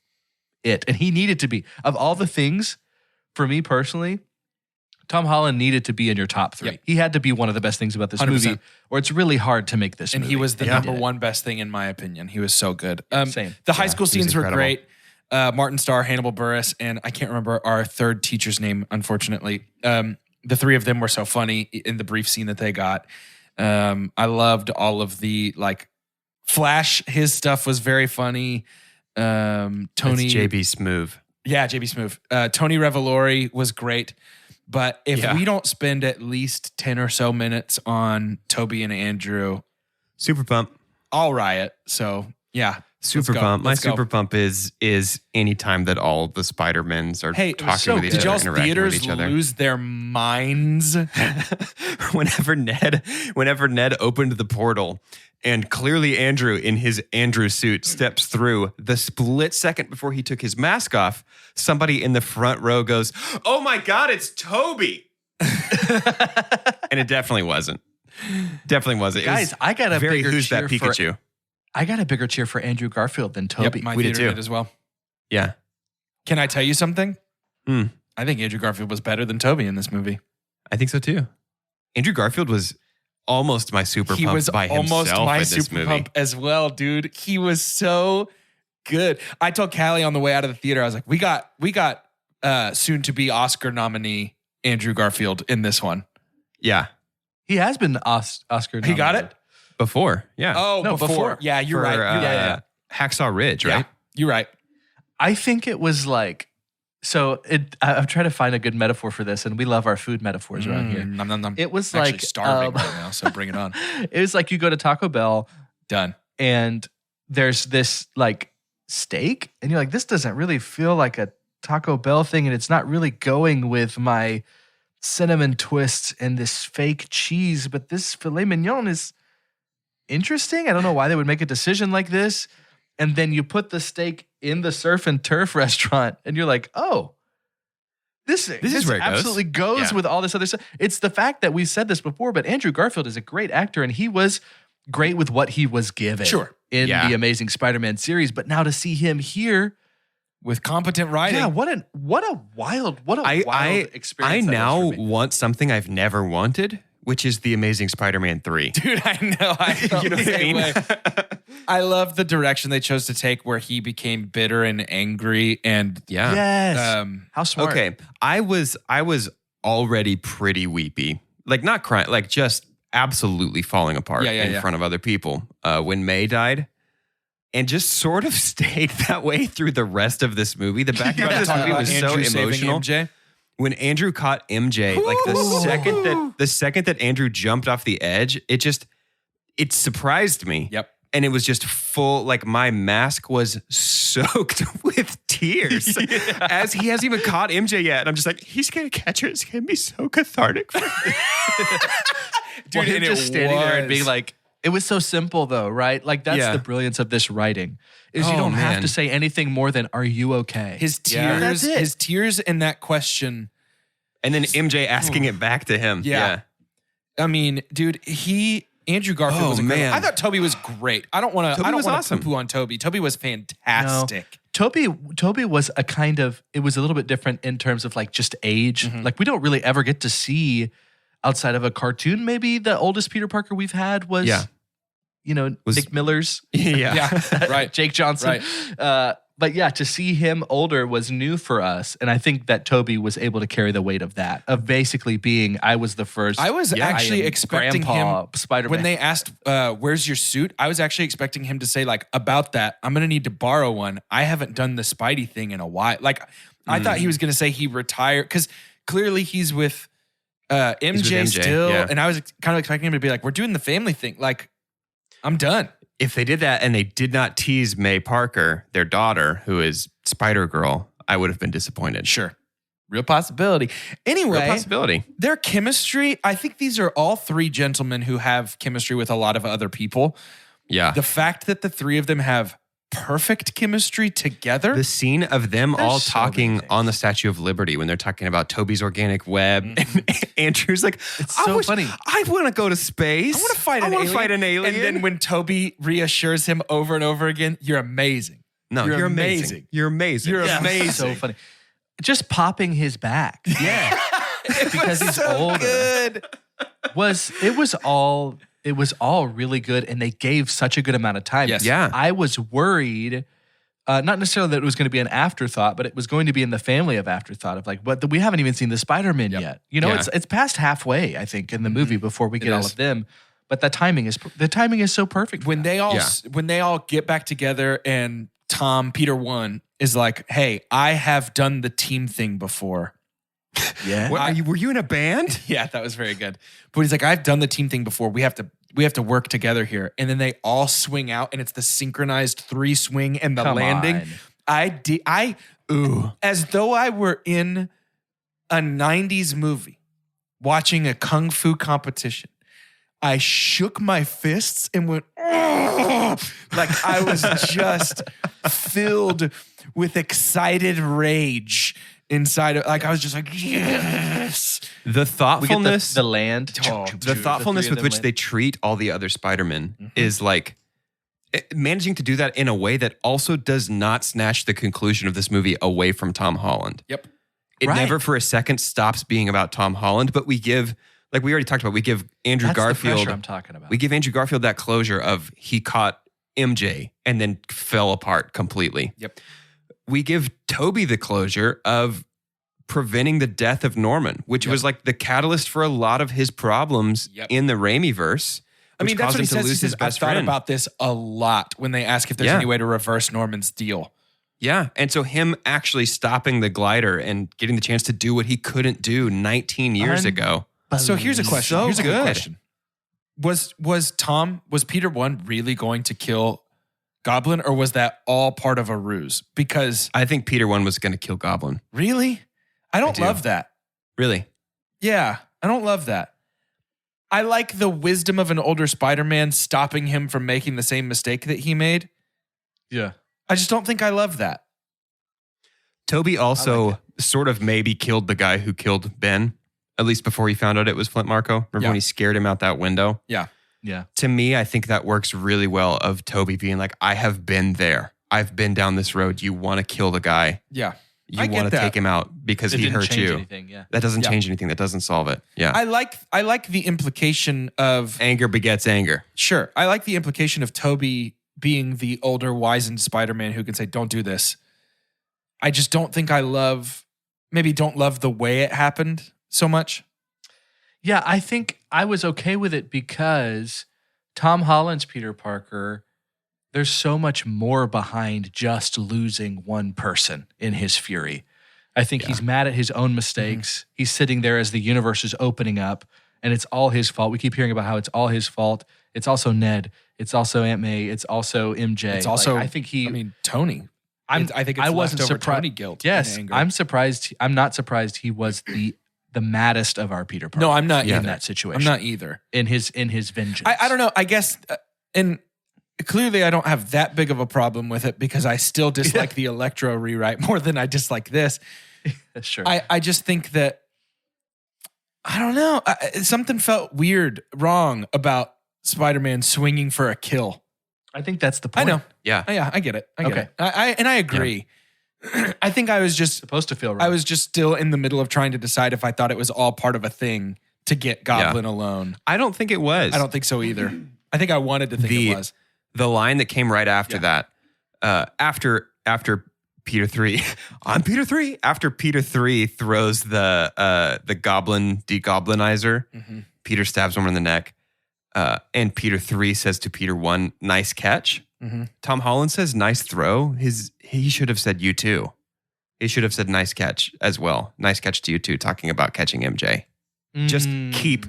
it. And he needed to be. Of all the things, for me personally, Tom Holland needed to be in your top 3. Yep. He had to be one of the best things about this 100%. movie, or it's really hard to make this And movie. he was the And number did it. one best thing in my opinion. He was so good. Same. The high school he was scenes were incredible. great. Martin Starr, Hannibal Buress, and I can't remember our third teacher's name, unfortunately. The 3 of them were so funny in the brief scene that they got. I loved all of the Flash. His stuff was very funny. Tony It's JB Smoove. Yeah, JB Smoove. Tony Revolori was great. But if Yeah. we don't spend at least 10 or so minutes on Toby and Andrew, Super pump. I'll riot. So yeah. Super pump. My super pump is anytime that all the Spider-Mens are Hey, talking with each did other, y'all's interacting with theaters each other. lose their minds? whenever Ned opened the portal and clearly Andrew in his Andrew suit steps through, the split second before he took his mask off, somebody in the front row goes, "Oh my God, it's Toby." And it definitely wasn't. Definitely wasn't. It Guys, was I got a very bigger Who's cheer That Pikachu? I got a bigger cheer for Andrew Garfield than Toby. Yep, my We did theater too. did as well. Yeah. Can I tell you something? Mm. I think Andrew Garfield was better than Toby in this movie. I think so too. Andrew Garfield was almost my super He pump was by almost himself my in this super movie. pump as well, dude. He was so good. I told Callie on the way out of the theater, I was like, we got soon to be Oscar nominee Andrew Garfield in this one. Yeah. He has been Oscar He got nominated. it? Before. Yeah. Oh, No, before. Yeah, you're For, right. Yeah. Hacksaw Ridge, Yeah, right? you're right. I think it was like, I'm trying to find a good metaphor for this, and we love our food metaphors around here. Nom, nom, nom. It was I'm like actually starving right now, so bring it on. It was like you go to Taco Bell Done. and there's this like steak, and you're like, this doesn't really feel like a Taco Bell thing, and it's not really going with my cinnamon twist and this fake cheese, but this filet mignon is interesting. I don't know why they would make a decision like this. And then you put the steak in the surf and turf restaurant, and you're like, oh, this is where it goes. absolutely goes Yeah. with all this other stuff. It's the fact that we've said this before, but Andrew Garfield is a great actor, and he was great with what he was given Sure. in Yeah. the Amazing Spider-Man series. But now to see him here, With competent writing. yeah, what a wild I experience. that now was for me. want something I've never wanted, which is the Amazing Spider-Man 3. Dude, I know. I felt You know the what I same mean? way. I love the direction they chose to take where he became bitter and angry and Yeah. Yes. How smart. Okay. I was already pretty weepy. Like not crying, like just absolutely falling apart in front of other people when May died. And just sort of stayed that way through the rest of this movie. The back of this movie was so Andrew saving emotional. MJ. When Andrew caught MJ, like the second that Andrew jumped off the edge, it surprised me. Yep. And it was just full, like my mask was soaked with tears as he hasn't even caught MJ yet. And I'm just like, he's going to catch her. It's going to be so cathartic for me. Dude, him and just it standing there and was. being like, it was so simple though, right? Like that's Yeah. the brilliance of this writing is you Oh, don't have man. to say anything more than, are you okay? His Yeah. tears, That's it. his tears in that question. And then MJ asking it back to him. Yeah. I mean, dude, Andrew Garfield Oh, was incredible. man. I thought Toby was great. I don't want Toby was to awesome. poo-poo on Toby. Toby was fantastic. Toby was it was a little bit different in terms of like just age. Mm-hmm. Like we don't really ever get to see outside of a cartoon. Maybe the oldest Peter Parker we've had was, Yeah. Nick Miller's. Yeah. Yeah, right. Jake Johnson. Right. But yeah, to see him older was new for us. And I think that Toby was able to carry the weight of that, of basically being, I was the first. I was actually expecting Grandpa him, Spider-Man. when they asked, where's your suit? I was actually expecting him to say, like, about that, I'm going to need to borrow one. I haven't done the Spidey thing in a while. Like, I thought he was going to say he retired, because clearly he's with MJ still. yeah. And I was kind of expecting him to be like, we're doing the family thing. Like, I'm done. If they did that and they did not tease May Parker, their daughter, who is Spider-Girl, I would have been disappointed. Sure. Real possibility. Anyway, Real possibility. their chemistry, I think these are all three gentlemen who have chemistry with a lot of other people. Yeah. The fact that the three of them have perfect chemistry together. The scene of them all so talking many things. on the Statue of Liberty when they're talking about Toby's organic web. And Andrew's like, It's so funny. I want to go to space. I want to fight I an wanna alien. fight an alien. And then when Toby reassures him over and over again, you're amazing. no, you're you're amazing. amazing. You're amazing. You're amazing. So funny. Just popping his back. Yeah. Because he's older. Good. It was all really good, and they gave such a good amount of time. Yes. Yeah. I was worried, not necessarily that it was going to be an afterthought, but it was going to be in the family of afterthought of like, but we haven't even seen the Spider-Man yet. You know, Yeah. it's past halfway, I think, in the movie before we get all is. of them. But the timing is so perfect. for When that. they all get back together and Peter 1 is like, hey, I have done the team thing before. yeah, Were you in a band? Yeah, that was very good. But he's like, I've done the team thing before. We have to work together here. And then they all swing out, and it's the synchronized 3 swing and the Come landing. on. As though I were in a 90s movie watching a kung fu competition. I shook my fists and went, "Ugh!" Like I was just filled with excited rage inside of, like I was just like, yes. The we get thoughtfulness, the land. the thoughtfulness three of with them which land. they treat all the other Spider-Men is like managing to do that in a way that also does not snatch the conclusion of this movie away from Tom Holland. Yep. It Right. never for a second stops being about Tom Holland, but we give, like we already talked about, we give Andrew That's the Garfield, pressure I'm talking about. we give Andrew Garfield that closure of he caught MJ and then fell apart completely. Yep. We give Toby the closure of preventing the death of Norman, which was like the catalyst for a lot of his problems in the Raimi-verse. I mean, which that's caused what he him to says. He lose says, his I've best thought friend. about this a lot when they ask if there's Yeah. any way to reverse Norman's deal. Yeah. And so him actually stopping the glider and getting the chance to do what he couldn't do 19 years ago. So here's a question. So Here's a good good. question. Was Peter 1 really going to kill Goblin, or was that all part of a ruse? Because I think Peter 1 was going to kill Goblin. really, I don't do. love that. Really? Yeah, I don't love that. I like the wisdom of an older Spider-Man stopping him from making the same mistake that he made. Yeah. I just don't think I love that. Toby also sort of maybe killed the guy who killed Ben, at least before he found out it was Flint Marko. Remember Yeah. when he scared him out that window? Yeah. Yeah. To me, I think that works really well of Toby being like, I have been there. I've been down this road. You want to kill the guy. Yeah. You I get want to that. take him out because It he didn't hurt change you. anything. Yeah. That doesn't Yeah. change anything. That doesn't solve it. Yeah. I like the implication of Anger begets anger. Sure. I like the implication of Toby being the older, wizened Spider-Man who can say, don't do this. I just don't think don't love the way it happened so much. Yeah, I think I was okay with it because Tom Holland's Peter Parker, there's so much more behind just losing one person in his fury. I think he's mad at his own mistakes. He's sitting there as the universe is opening up, and it's all his fault. We keep hearing about how it's all his fault. It's also Ned. It's also Aunt May. It's also MJ. It's also, I think Tony. I think it's I wasn't leftover surprised. Tony guilt. Yes, and anger. I'm surprised. I'm not surprised he was the maddest of our Peter Parker. No, I'm not in either. that situation. I'm not either. in his vengeance. I don't know. I guess, and clearly I don't have that big of a problem with it because I still dislike the Electro rewrite more than I dislike this. Sure. I just think that, I don't know. Something felt weird, wrong about Spider-Man swinging for a kill. I think that's the I point. know. Yeah. Yeah, I get it. I get Okay. it. I agree. I think I was just Supposed to feel right. I was just still in the middle of trying to decide if I thought it was all part of a thing to get Goblin alone. I don't think it was. I don't think so either. I think I wanted to think it was. The line that came right after that, after after Peter 3 on Peter 3 after Peter 3 throws the goblin degoblinizer, Peter stabs him in the neck, and Peter 3 says to Peter 1, "Nice catch." Tom Holland says, "Nice throw." He should have said, "You too." He should have said, "Nice catch" as well. Nice catch to you too. Talking about catching MJ. Just keep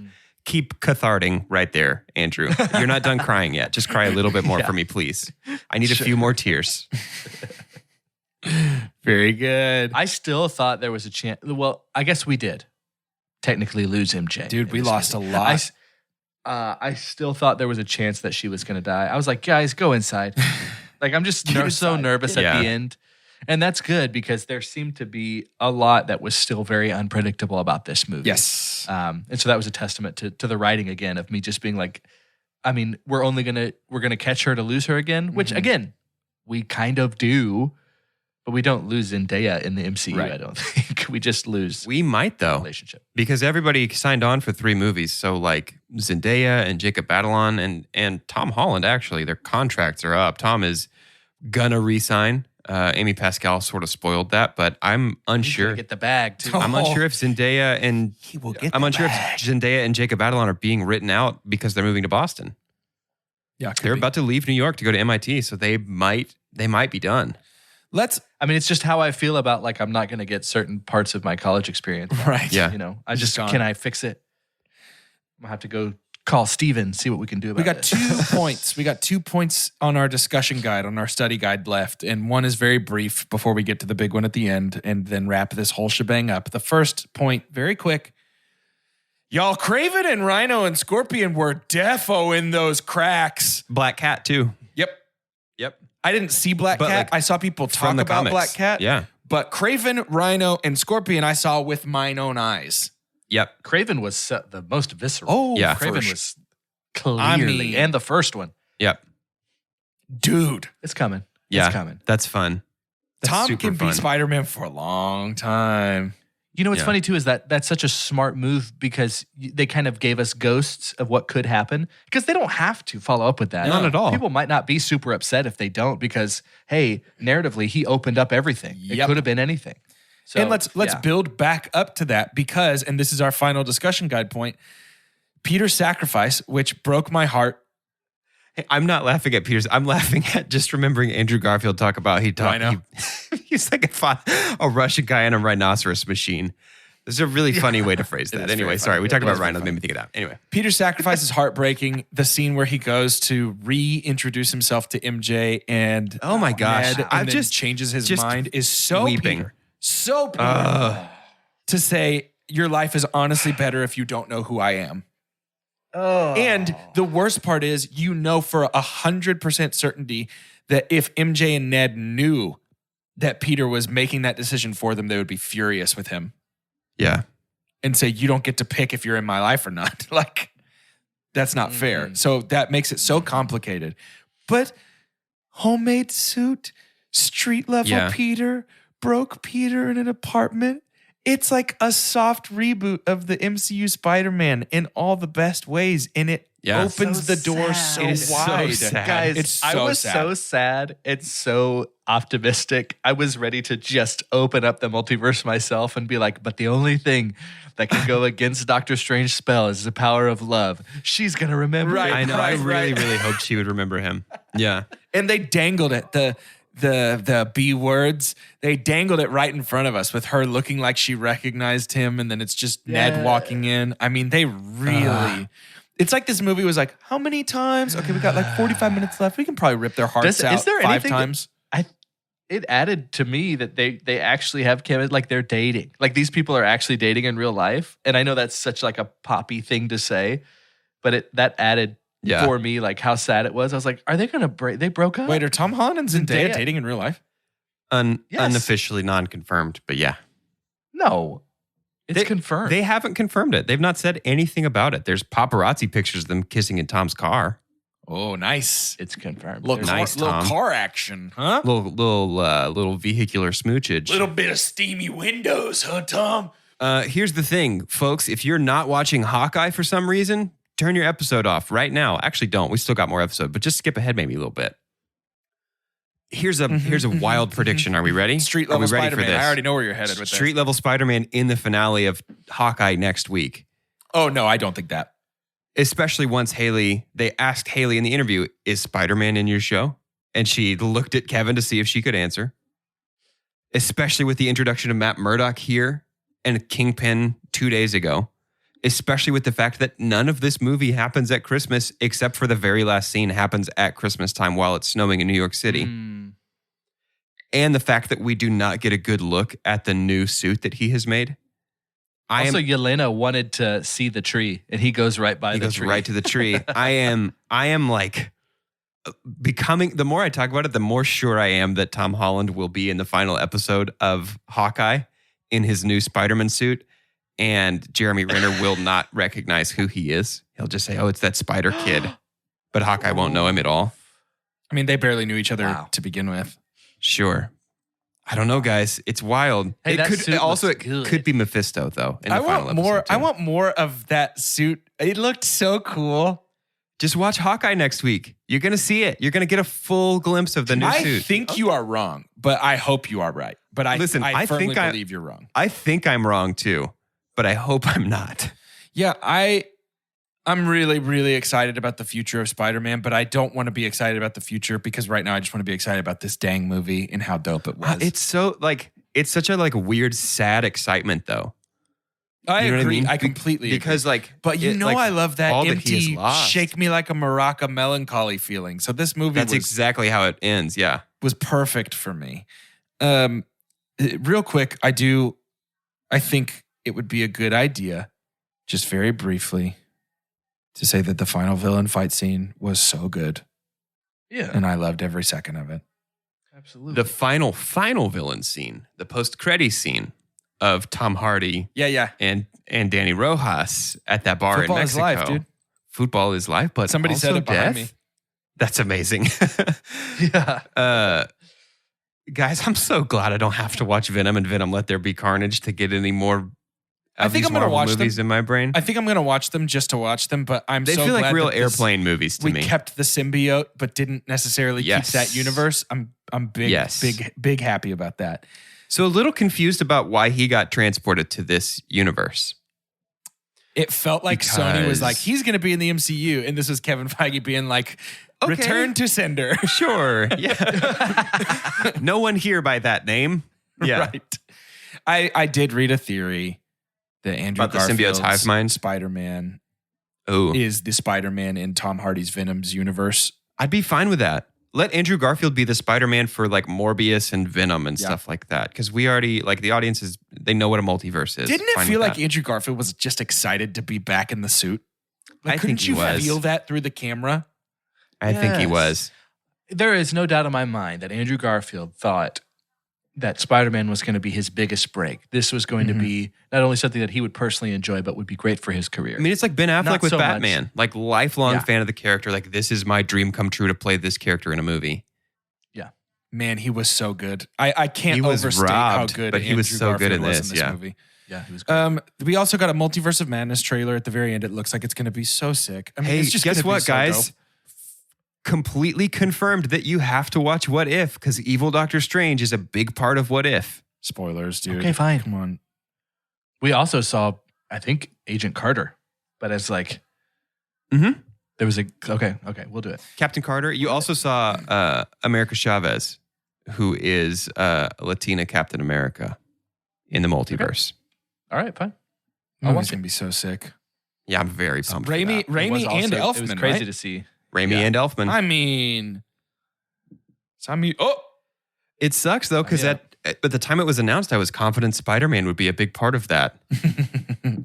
catharting right there, Andrew. You're not done crying yet. Just cry a little bit more for me, please. I need a few more tears. Very good. I still thought there was a chance. Well, I guess we did technically lose MJ. Dude, we lost a movie. lot. I still thought there was a chance that she was going to die. I was like, guys, go inside. Like, I'm just so nervous at the end. And that's good because there seemed to be a lot that was still very unpredictable about this movie. Yes. And so that was a testament to the writing again of me just being like, I mean, we're gonna catch her to lose her again, which again, we kind of do, but we don't lose Zendaya in the MCU, right. I don't think. We just lose. We might though. Relationship. Because everybody signed on for 3 movies. So like Zendaya and Jacob Batalon and Tom Holland, actually, their contracts are up. Tom is gonna re-sign. Amy Pascal sort of spoiled that, but I'm unsure. Get the bag too. I'm unsure if Zendaya and Zendaya and Jacob Batalon are being written out because they're moving to Boston. Yeah, they're about to leave New York to go to MIT, so they might be done. I mean, it's just how I feel about like I'm not going to get certain parts of my college experience. Right. Yeah. You know, can I fix it? I'm gonna have to go call Steven, see what we can do about it. We got 2 points. We got 2 points on our discussion guide, on our study guide left. And one is very brief before we get to the big one at the end and then wrap this whole shebang up. The first point, very quick. Y'all, Kraven and Rhino and Scorpion were defo in those cracks. Black Cat too. Yep. I didn't see Black Cat. Like, I saw people talk about comics. Black Cat. Yeah. But Kraven, Rhino, and Scorpion I saw with mine own eyes. Yep. Craven was the most visceral. Oh, yeah. Craven was clearly, and the first one. Yep. Dude. It's coming. Yeah. It's coming. That's fun. That's Tom super can fun. be Spider-Man for a long time. You know what's funny too is that's such a smart move because they kind of gave us ghosts of what could happen because they don't have to follow up with that. Not at all. People might not be super upset if they don't because, hey, narratively, he opened up everything. It could have been anything. So, and let's build back up to that because, and this is our final discussion guide point, Peter's sacrifice, which broke my heart. Hey, I'm not laughing at Peter's. I'm laughing at just remembering Andrew Garfield talk about he's like a Russian guy in a rhinoceros machine. There's a really funny way to phrase that. Anyway, sorry, we talked about rhinos. Made me think of that. Anyway, Peter's sacrifice is heartbreaking. The scene where he goes to reintroduce himself to MJ and oh my gosh, Ned, and then changes his mind is so weeping. Peter. So Peter. To say your life is honestly better if you don't know who I am. Oh. And the worst part is, you know for 100% certainty that if MJ and Ned knew that Peter was making that decision for them, they would be furious with him. Yeah. And say, you don't get to pick if you're in my life or not. Like, that's not fair. So that makes it so complicated. But homemade suit, street level Peter, broke Peter in an apartment. It's like a soft reboot of the MCU Spider-Man in all the best ways. And it opens the door so wide. So sad. Guys, it's so I was sad. so sad. It's so optimistic. I was ready to just open up the multiverse myself and be like, but the only thing that can go against Doctor Strange's spell is the power of love. She's going to remember. Right. I know. I really hoped she would remember him. Yeah. And they dangled it. The B words, they dangled it right in front of us with her looking like she recognized him, and then it's just Ned walking in. I mean, they really it's like this movie was like, how many times? Okay, we got like 45 minutes left. We can probably rip their hearts out 5 times. It added to me that they actually have chemistry, like they're dating. Like these people are actually dating in real life. And I know that's such like a poppy thing to say, but that added for me, like how sad it was. I was like, are they going to break? They broke up? Wait, are Tom Holland and Zendaya dating in real life? Yes. Unofficially non-confirmed, but yeah. No, it's confirmed. They haven't confirmed it. They've not said anything about it. There's paparazzi pictures of them kissing in Tom's car. Oh, nice. It's confirmed. Little Tom. car action, huh? Little vehicular smoochage. Little bit of steamy windows, huh, Tom? Here's the thing, folks. If you're not watching Hawkeye for some reason, turn your episode off right now. Actually, don't. We still got more episode, but just skip ahead maybe a little bit. Here's a wild prediction. Are we ready? Street Are level we ready Spider-Man. for this? I already know where you're headed with Street this. level Spider-Man in the finale of Hawkeye next week. Oh, no, I don't think that. Especially once they asked Haley in the interview, is Spider-Man in your show? And she looked at Kevin to see if she could answer. Especially with the introduction of Matt Murdock here and Kingpin 2 days ago. Especially with the fact that none of this movie happens at Christmas, except for the very last scene happens at Christmas time while it's snowing in New York City. And the fact that we do not get a good look at the new suit that he has made. Yelena wanted to see the tree, and he goes right by the tree. He goes right to the tree. I am like becoming, the more I talk about it, the more sure I am that Tom Holland will be in the final episode of Hawkeye in his new Spider-Man suit. And Jeremy Renner will not recognize who he is. He'll just say, oh, it's that Spider Kid. But Hawkeye won't know him at all. I mean, they barely knew each other to begin with. Sure. I don't know, guys. It's wild. Hey, that suit it looks could be Mephisto, though. In the final episode, I want more of that suit. It looked so cool. Just watch Hawkeye next week. You're going to see it. You're going to get a full glimpse of the new suit. I think you are wrong, but I hope you are right. But I firmly believe you're wrong. I think I'm wrong, too. But I hope I'm not. Yeah, I'm really, really excited about the future of Spider-Man, but I don't want to be excited about the future because right now I just want to be excited about this dang movie and how dope it was. It's such a weird, sad excitement, though. I You know what I agree. mean? I completely because agree. But I love that all that he has empty, lost. shake me like a maraca melancholy feeling. So this movie That's exactly how it ends. Yeah, was perfect for me. Real quick, I think it would be a good idea, just very briefly, to say that the final villain fight scene was so good. Yeah. And I loved every second of it. Absolutely. the final villain scene, the post-credits scene of Tom Hardy, and Danny Rojas at that bar Football in is Mexico. life, dude. Football is life, but Somebody also said it behind death. me. That's amazing. Yeah. Guys, I'm so glad I don't have to watch Venom and Venom Let There Be Carnage to get any more of these Marvel movies in my brain. I think I'm going to watch them just to watch them, but They so feel glad like real that airplane movies to we me. kept the symbiote, but didn't necessarily keep that universe. I'm big happy about that. So a little confused about why he got transported to this universe. It felt like Sony was like, he's going to be in the MCU. And this was Kevin Feige being like, Okay. return to sender. Sure. Yeah. No one here by that name. Yeah. Right. I did read a theory that Andrew About the symbiote's Garfield's hive mind? Spider-Man Oh, is the Spider-Man in Tom Hardy's Venom's universe. I'd be fine with that. Let Andrew Garfield be the Spider-Man for like Morbius and Venom and stuff like that. Because we already, like the audiences, they know what a multiverse is. Didn't it Fine feel with like that. Andrew Garfield was just excited to be back in the suit? Like, I think couldn't he you was. feel that through the camera? I think he Yes. was. There is no doubt in my mind that Andrew Garfield thought that Spider-Man was going to be his biggest break. This was going to be not only something that he would personally enjoy, but would be great for his career. I mean, it's like Ben Affleck Not with so much. Batman. Like lifelong Yeah. fan of the character. Like this is my dream come true to play this character in a movie. Man, he was so good. I can't He was overstate how robbed, good but he was Andrew so good Garfield in was this, yeah. movie. Yeah, he was great. We also got a Multiverse of Madness trailer at the very end. It looks like it's going to be so sick. I mean, Hey, it's just guess gonna be what, so guys? dope. Completely confirmed that you have to watch What If because Evil Doctor Strange is a big part of What If. Spoilers, dude. Okay, fine. Come on. We also saw, I think, Agent Carter, but as like, Mhm. there was okay, we'll do it. Captain Carter. You also saw America Chavez, who is Latina Captain America in the multiverse. All right, fine. Oh, it's going to be so sick. Yeah, I'm very pumped. for Raimi that. and It was Elfman, crazy right? to see. Raimi and Elfman. I mean, It sucks though because at the time it was announced, I was confident Spider-Man would be a big part of that.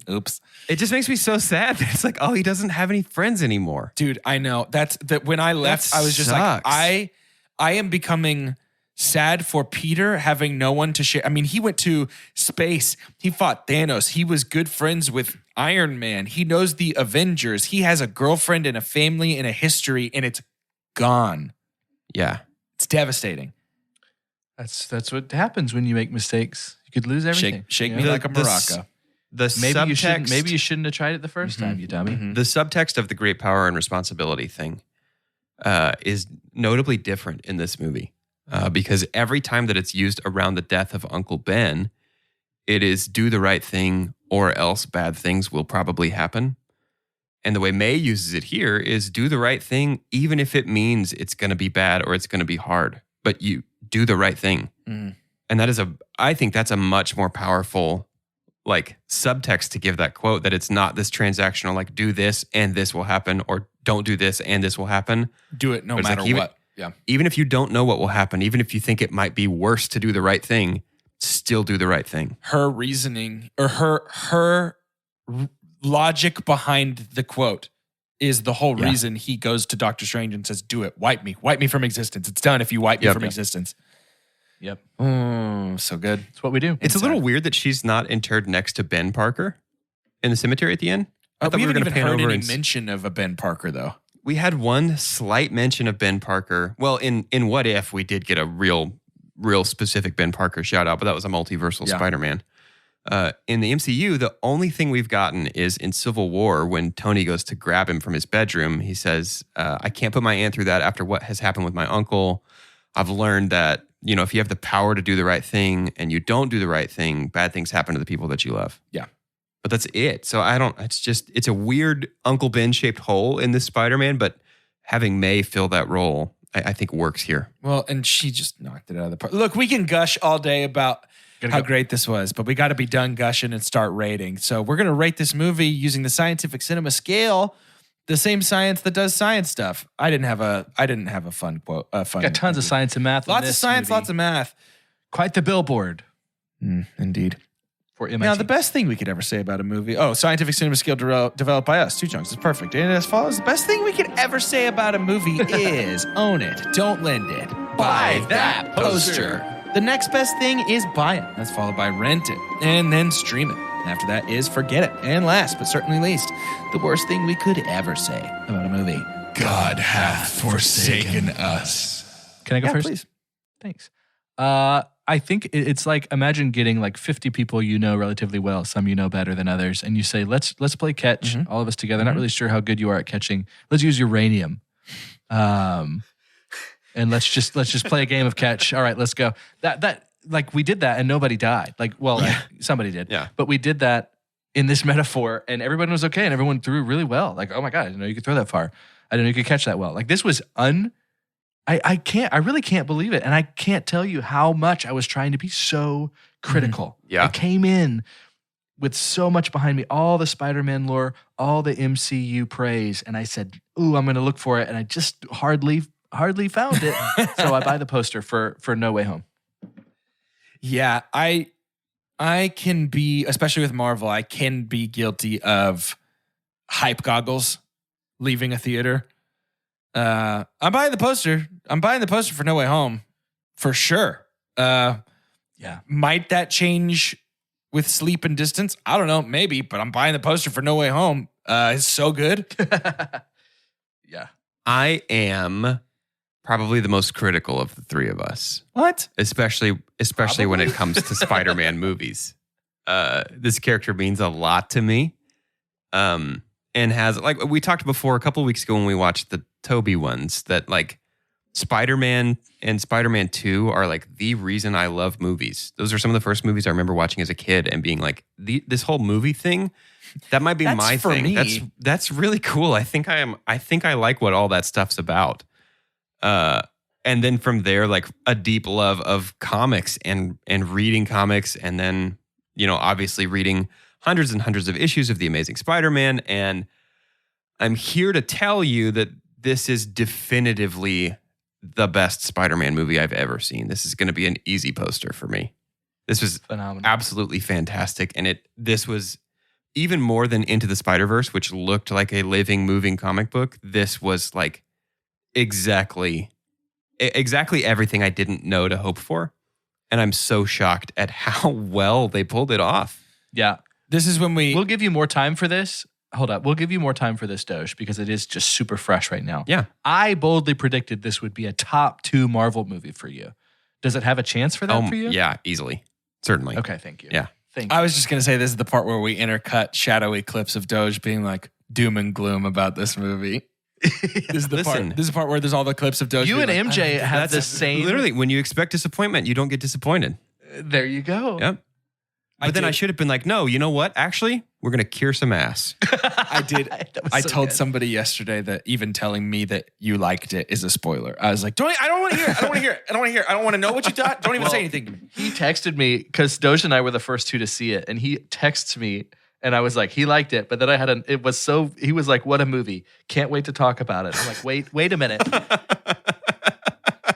oops. It just makes me so sad that it's like, oh, he doesn't have any friends anymore. Dude, I know. That's that when I left, That I was just sucks. like, I am becoming sad for Peter having no one to share. I mean, he went to space. He fought Thanos. He was good friends with Iron Man. He knows the Avengers. He has a girlfriend and a family and a history, and it's gone. Yeah. It's devastating. That's what happens when you make mistakes. You could lose everything. Shake you me know? like a maraca. The Maybe you shouldn't have tried it the first time, you dummy. The subtext of the great power and responsibility thing is notably different in this movie. because every time that it's used around the death of Uncle Ben, it is do the right thing or else bad things will probably happen. And the way May uses it here is do the right thing, even if it means it's going to be bad or it's going to be hard, but you do the right thing. Mm. And I think that's a much more powerful like subtext to give that quote, that it's not this transactional, like do this and this will happen, or don't do this and this will happen. Do it no But it's matter like what. Yeah. Even if you don't know what will happen, even if you think it might be worse to do the right thing, still do the right thing. Her reasoning or her logic behind the quote is the whole reason he goes to Doctor Strange and says, do it, wipe me from existence. It's done if you wipe me from existence. Yep. So good. That's what we do. It's a little weird that she's not interred next to Ben Parker in the cemetery at the end. I thought we were haven't going to even pan heard over any and mention of a Ben Parker, though. we had one slight mention of Ben Parker. Well, in What If, we did get a real specific Ben Parker shout out, but that was a multiversal Spider-Man. In the MCU, the only thing we've gotten is in Civil War when Tony goes to grab him from his bedroom. He says, I can't put my aunt through that after what has happened with my uncle. I've learned that, you know, if you have the power to do the right thing and you don't do the right thing, bad things happen to the people that you love. Yeah. But that's it. So it's a weird Uncle Ben shaped hole in this Spider-Man, but having May fill that role, I think works here. Well, and she just knocked it out of the park. Look, we can gush all day about how great this was, but we got to be done gushing and start rating. So we're going to rate this movie using the scientific cinema scale, the same science that does science stuff. I didn't have a fun quote. Got tons of science and math. Lots of science, lots of math. Quite the billboard. Indeed. For MIT. Now, the best thing we could ever say about a movie, scientific cinema scale developed by us, 2 chunks, is perfect. And as follows, the best thing we could ever say about a movie is own it, don't lend it, buy that poster. The next best thing is buy it. That's followed by rent it, and then stream it. After that is forget it. And last, but certainly least, the worst thing we could ever say about a movie. God hath forsaken us. Can I go first? Please. Thanks. I think it's like, imagine getting like 50 people you know relatively well, some you know better than others, and you say, let's play catch, all of us together. Not really sure how good you are at catching. Let's use uranium. And let's just play a game of catch. All right, let's go. That like we did that and nobody died. Like, well, somebody did. Yeah. But we did that in this metaphor and everyone was okay and everyone threw really well. Like, oh my God, I didn't know you could throw that far. I didn't know you could catch that well. Like this was I really can't believe it. And I can't tell you how much I was trying to be so critical. Yeah. I came in with so much behind me, all the Spider-Man lore, all the MCU praise. And I said, ooh, I'm going to look for it. And I just hardly found it. So I buy the poster for No Way Home. Yeah, I can be, especially with Marvel, I can be guilty of hype goggles leaving a theater. I'm buying the poster. I'm buying the poster for No Way Home for sure. Yeah. Might that change with Sleep and Distance? I don't know, maybe, but I'm buying the poster for No Way Home. It's so good. Yeah. I am probably the most critical of the three of us. What? Especially when it comes to Spider-Man movies. This character means a lot to me. And has, like we talked before a couple of weeks ago when we watched the Toby ones, that like Spider-Man and Spider-Man 2 are like the reason I love movies. Those are some of the first movies I remember watching as a kid and being like, this whole movie thing, that might be my for thing. me. That's really cool. I think I like what all that stuff's about. And then from there, like a deep love of comics and reading comics, and then, you know, obviously reading hundreds and hundreds of issues of The Amazing Spider-Man. And I'm here to tell you that this is definitively the best Spider-Man movie I've ever seen. This is going to be an easy poster for me. This was phenomenal. Absolutely fantastic. And this was even more than Into the Spider-Verse, which looked like a living, moving comic book. This was like exactly everything I didn't know to hope for. And I'm so shocked at how well they pulled it off. Yeah. This is when we'll give you more time for this. Hold up. We'll give you more time for this, Doge, because it is just super fresh right now. Yeah. I boldly predicted this would be a top 2 Marvel movie for you. Does it have a chance for that for you? Yeah, easily. Certainly. Okay, thank you. Yeah. Thank you. I was just going to say this is the part where we intercut shadowy clips of Doge being like doom and gloom about this movie. This is the Listen. part. This is the part where there's all the clips of Doge. You being and like, MJ have the same. Literally, when you expect disappointment, you don't get disappointed. There you go. Yep. But then I should have been like, no, you know what? Actually, we're going to cure some ass. I did. That was I so told good. somebody yesterday that even telling me that you liked it is a spoiler. I was like, I don't want to hear it. I don't want to hear it. I don't want to hear it. I don't want to know what you thought. Don't even say anything to me. He texted me because Doge and I were the first two to see it, and he texts me, and I was like, he liked it, but then he was like, what a movie. Can't wait to talk about it. I'm like, wait a minute.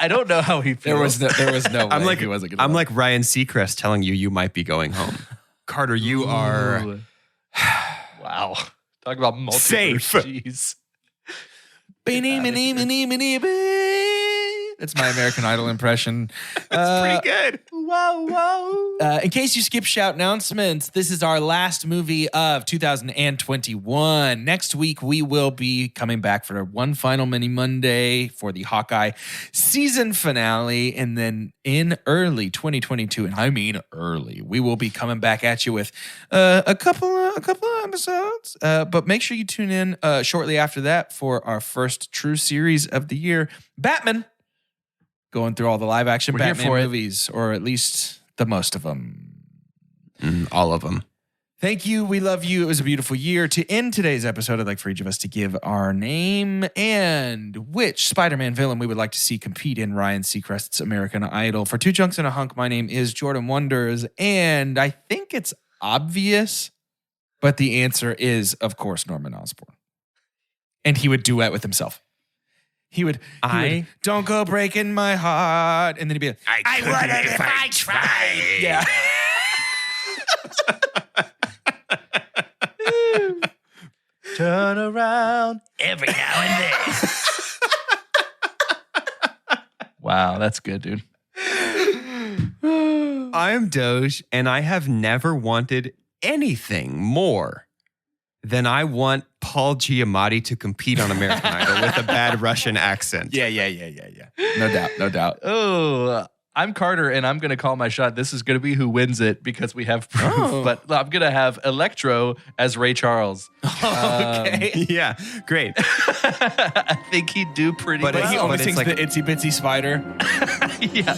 I don't know how he feels. There was no way he wasn't gonna I'm like like Ryan Seacrest telling you might be going home. Carter, you are Ooh. Wow. Talk about multiverse. Safe. Jeez. That's my American Idol impression. pretty good. Wow. In case you skip shout announcements, this is our last movie of 2021. Next week, we will be coming back for one final mini Monday for the Hawkeye season finale. And then in early 2022, and I mean early, we will be coming back at you with a couple of episodes. But make sure you tune in shortly after that for our first true series of the year, Batman. Going through all the live action We're here Batman for it. movies, or at least the most of them. All of them. Thank you. We love you. It was a beautiful year. To end today's episode, I'd like for each of us to give our name and which Spider-Man villain we would like to see compete in Ryan Seacrest's American Idol. For Two Chunks and a Hunk, my name is Jordan Wonders, and I think it's obvious, but the answer is, of course, Norman Osborn. And he would duet with himself. He would, don't go breaking my heart. And then he'd be like, I would if I tried. Yeah. Turn around. Every now and then. Wow, that's good, dude. I am Doge, and I have never wanted anything more than I want Paul Giamatti to compete on American Idol with a bad Russian accent. Yeah. No doubt. Oh, I'm Carter, and I'm going to call my shot. This is going to be who wins it because we have proof. Oh. But I'm going to have Electro as Ray Charles. Okay. Yeah, great. I think he'd do pretty But well. He only it's sings like- the Itsy Bitsy Spider. Yeah.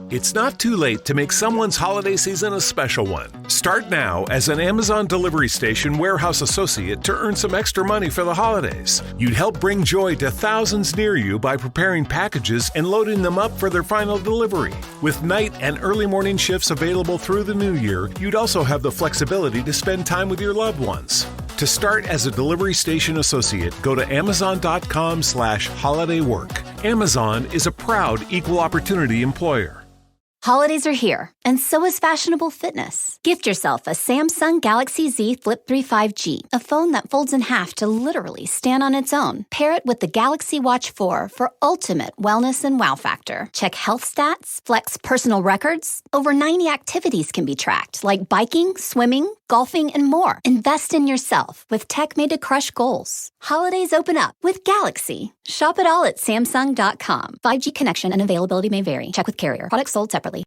It's not too late to make someone's holiday season a special one. Start now as an Amazon Delivery Station warehouse associate to earn some extra money for the holidays. You'd help bring joy to thousands near you by preparing packages and loading them up for their final delivery. With night and early morning shifts available through the new year, you'd also have the flexibility to spend time with your loved ones. To start as a delivery station associate, go to amazon.com/holidaywork. Amazon is a proud equal opportunity employer. Holidays are here, and so is fashionable fitness. Gift yourself a Samsung Galaxy Z Flip 3 5G, a phone that folds in half to literally stand on its own. Pair it with the Galaxy Watch 4 for ultimate wellness and wow factor. Check health stats, flex personal records. Over 90 activities can be tracked, like biking, swimming, golfing, and more. Invest in yourself with tech made to crush goals. Holidays open up with Galaxy. Shop it all at Samsung.com. 5G connection and availability may vary. Check with carrier. Products sold separately.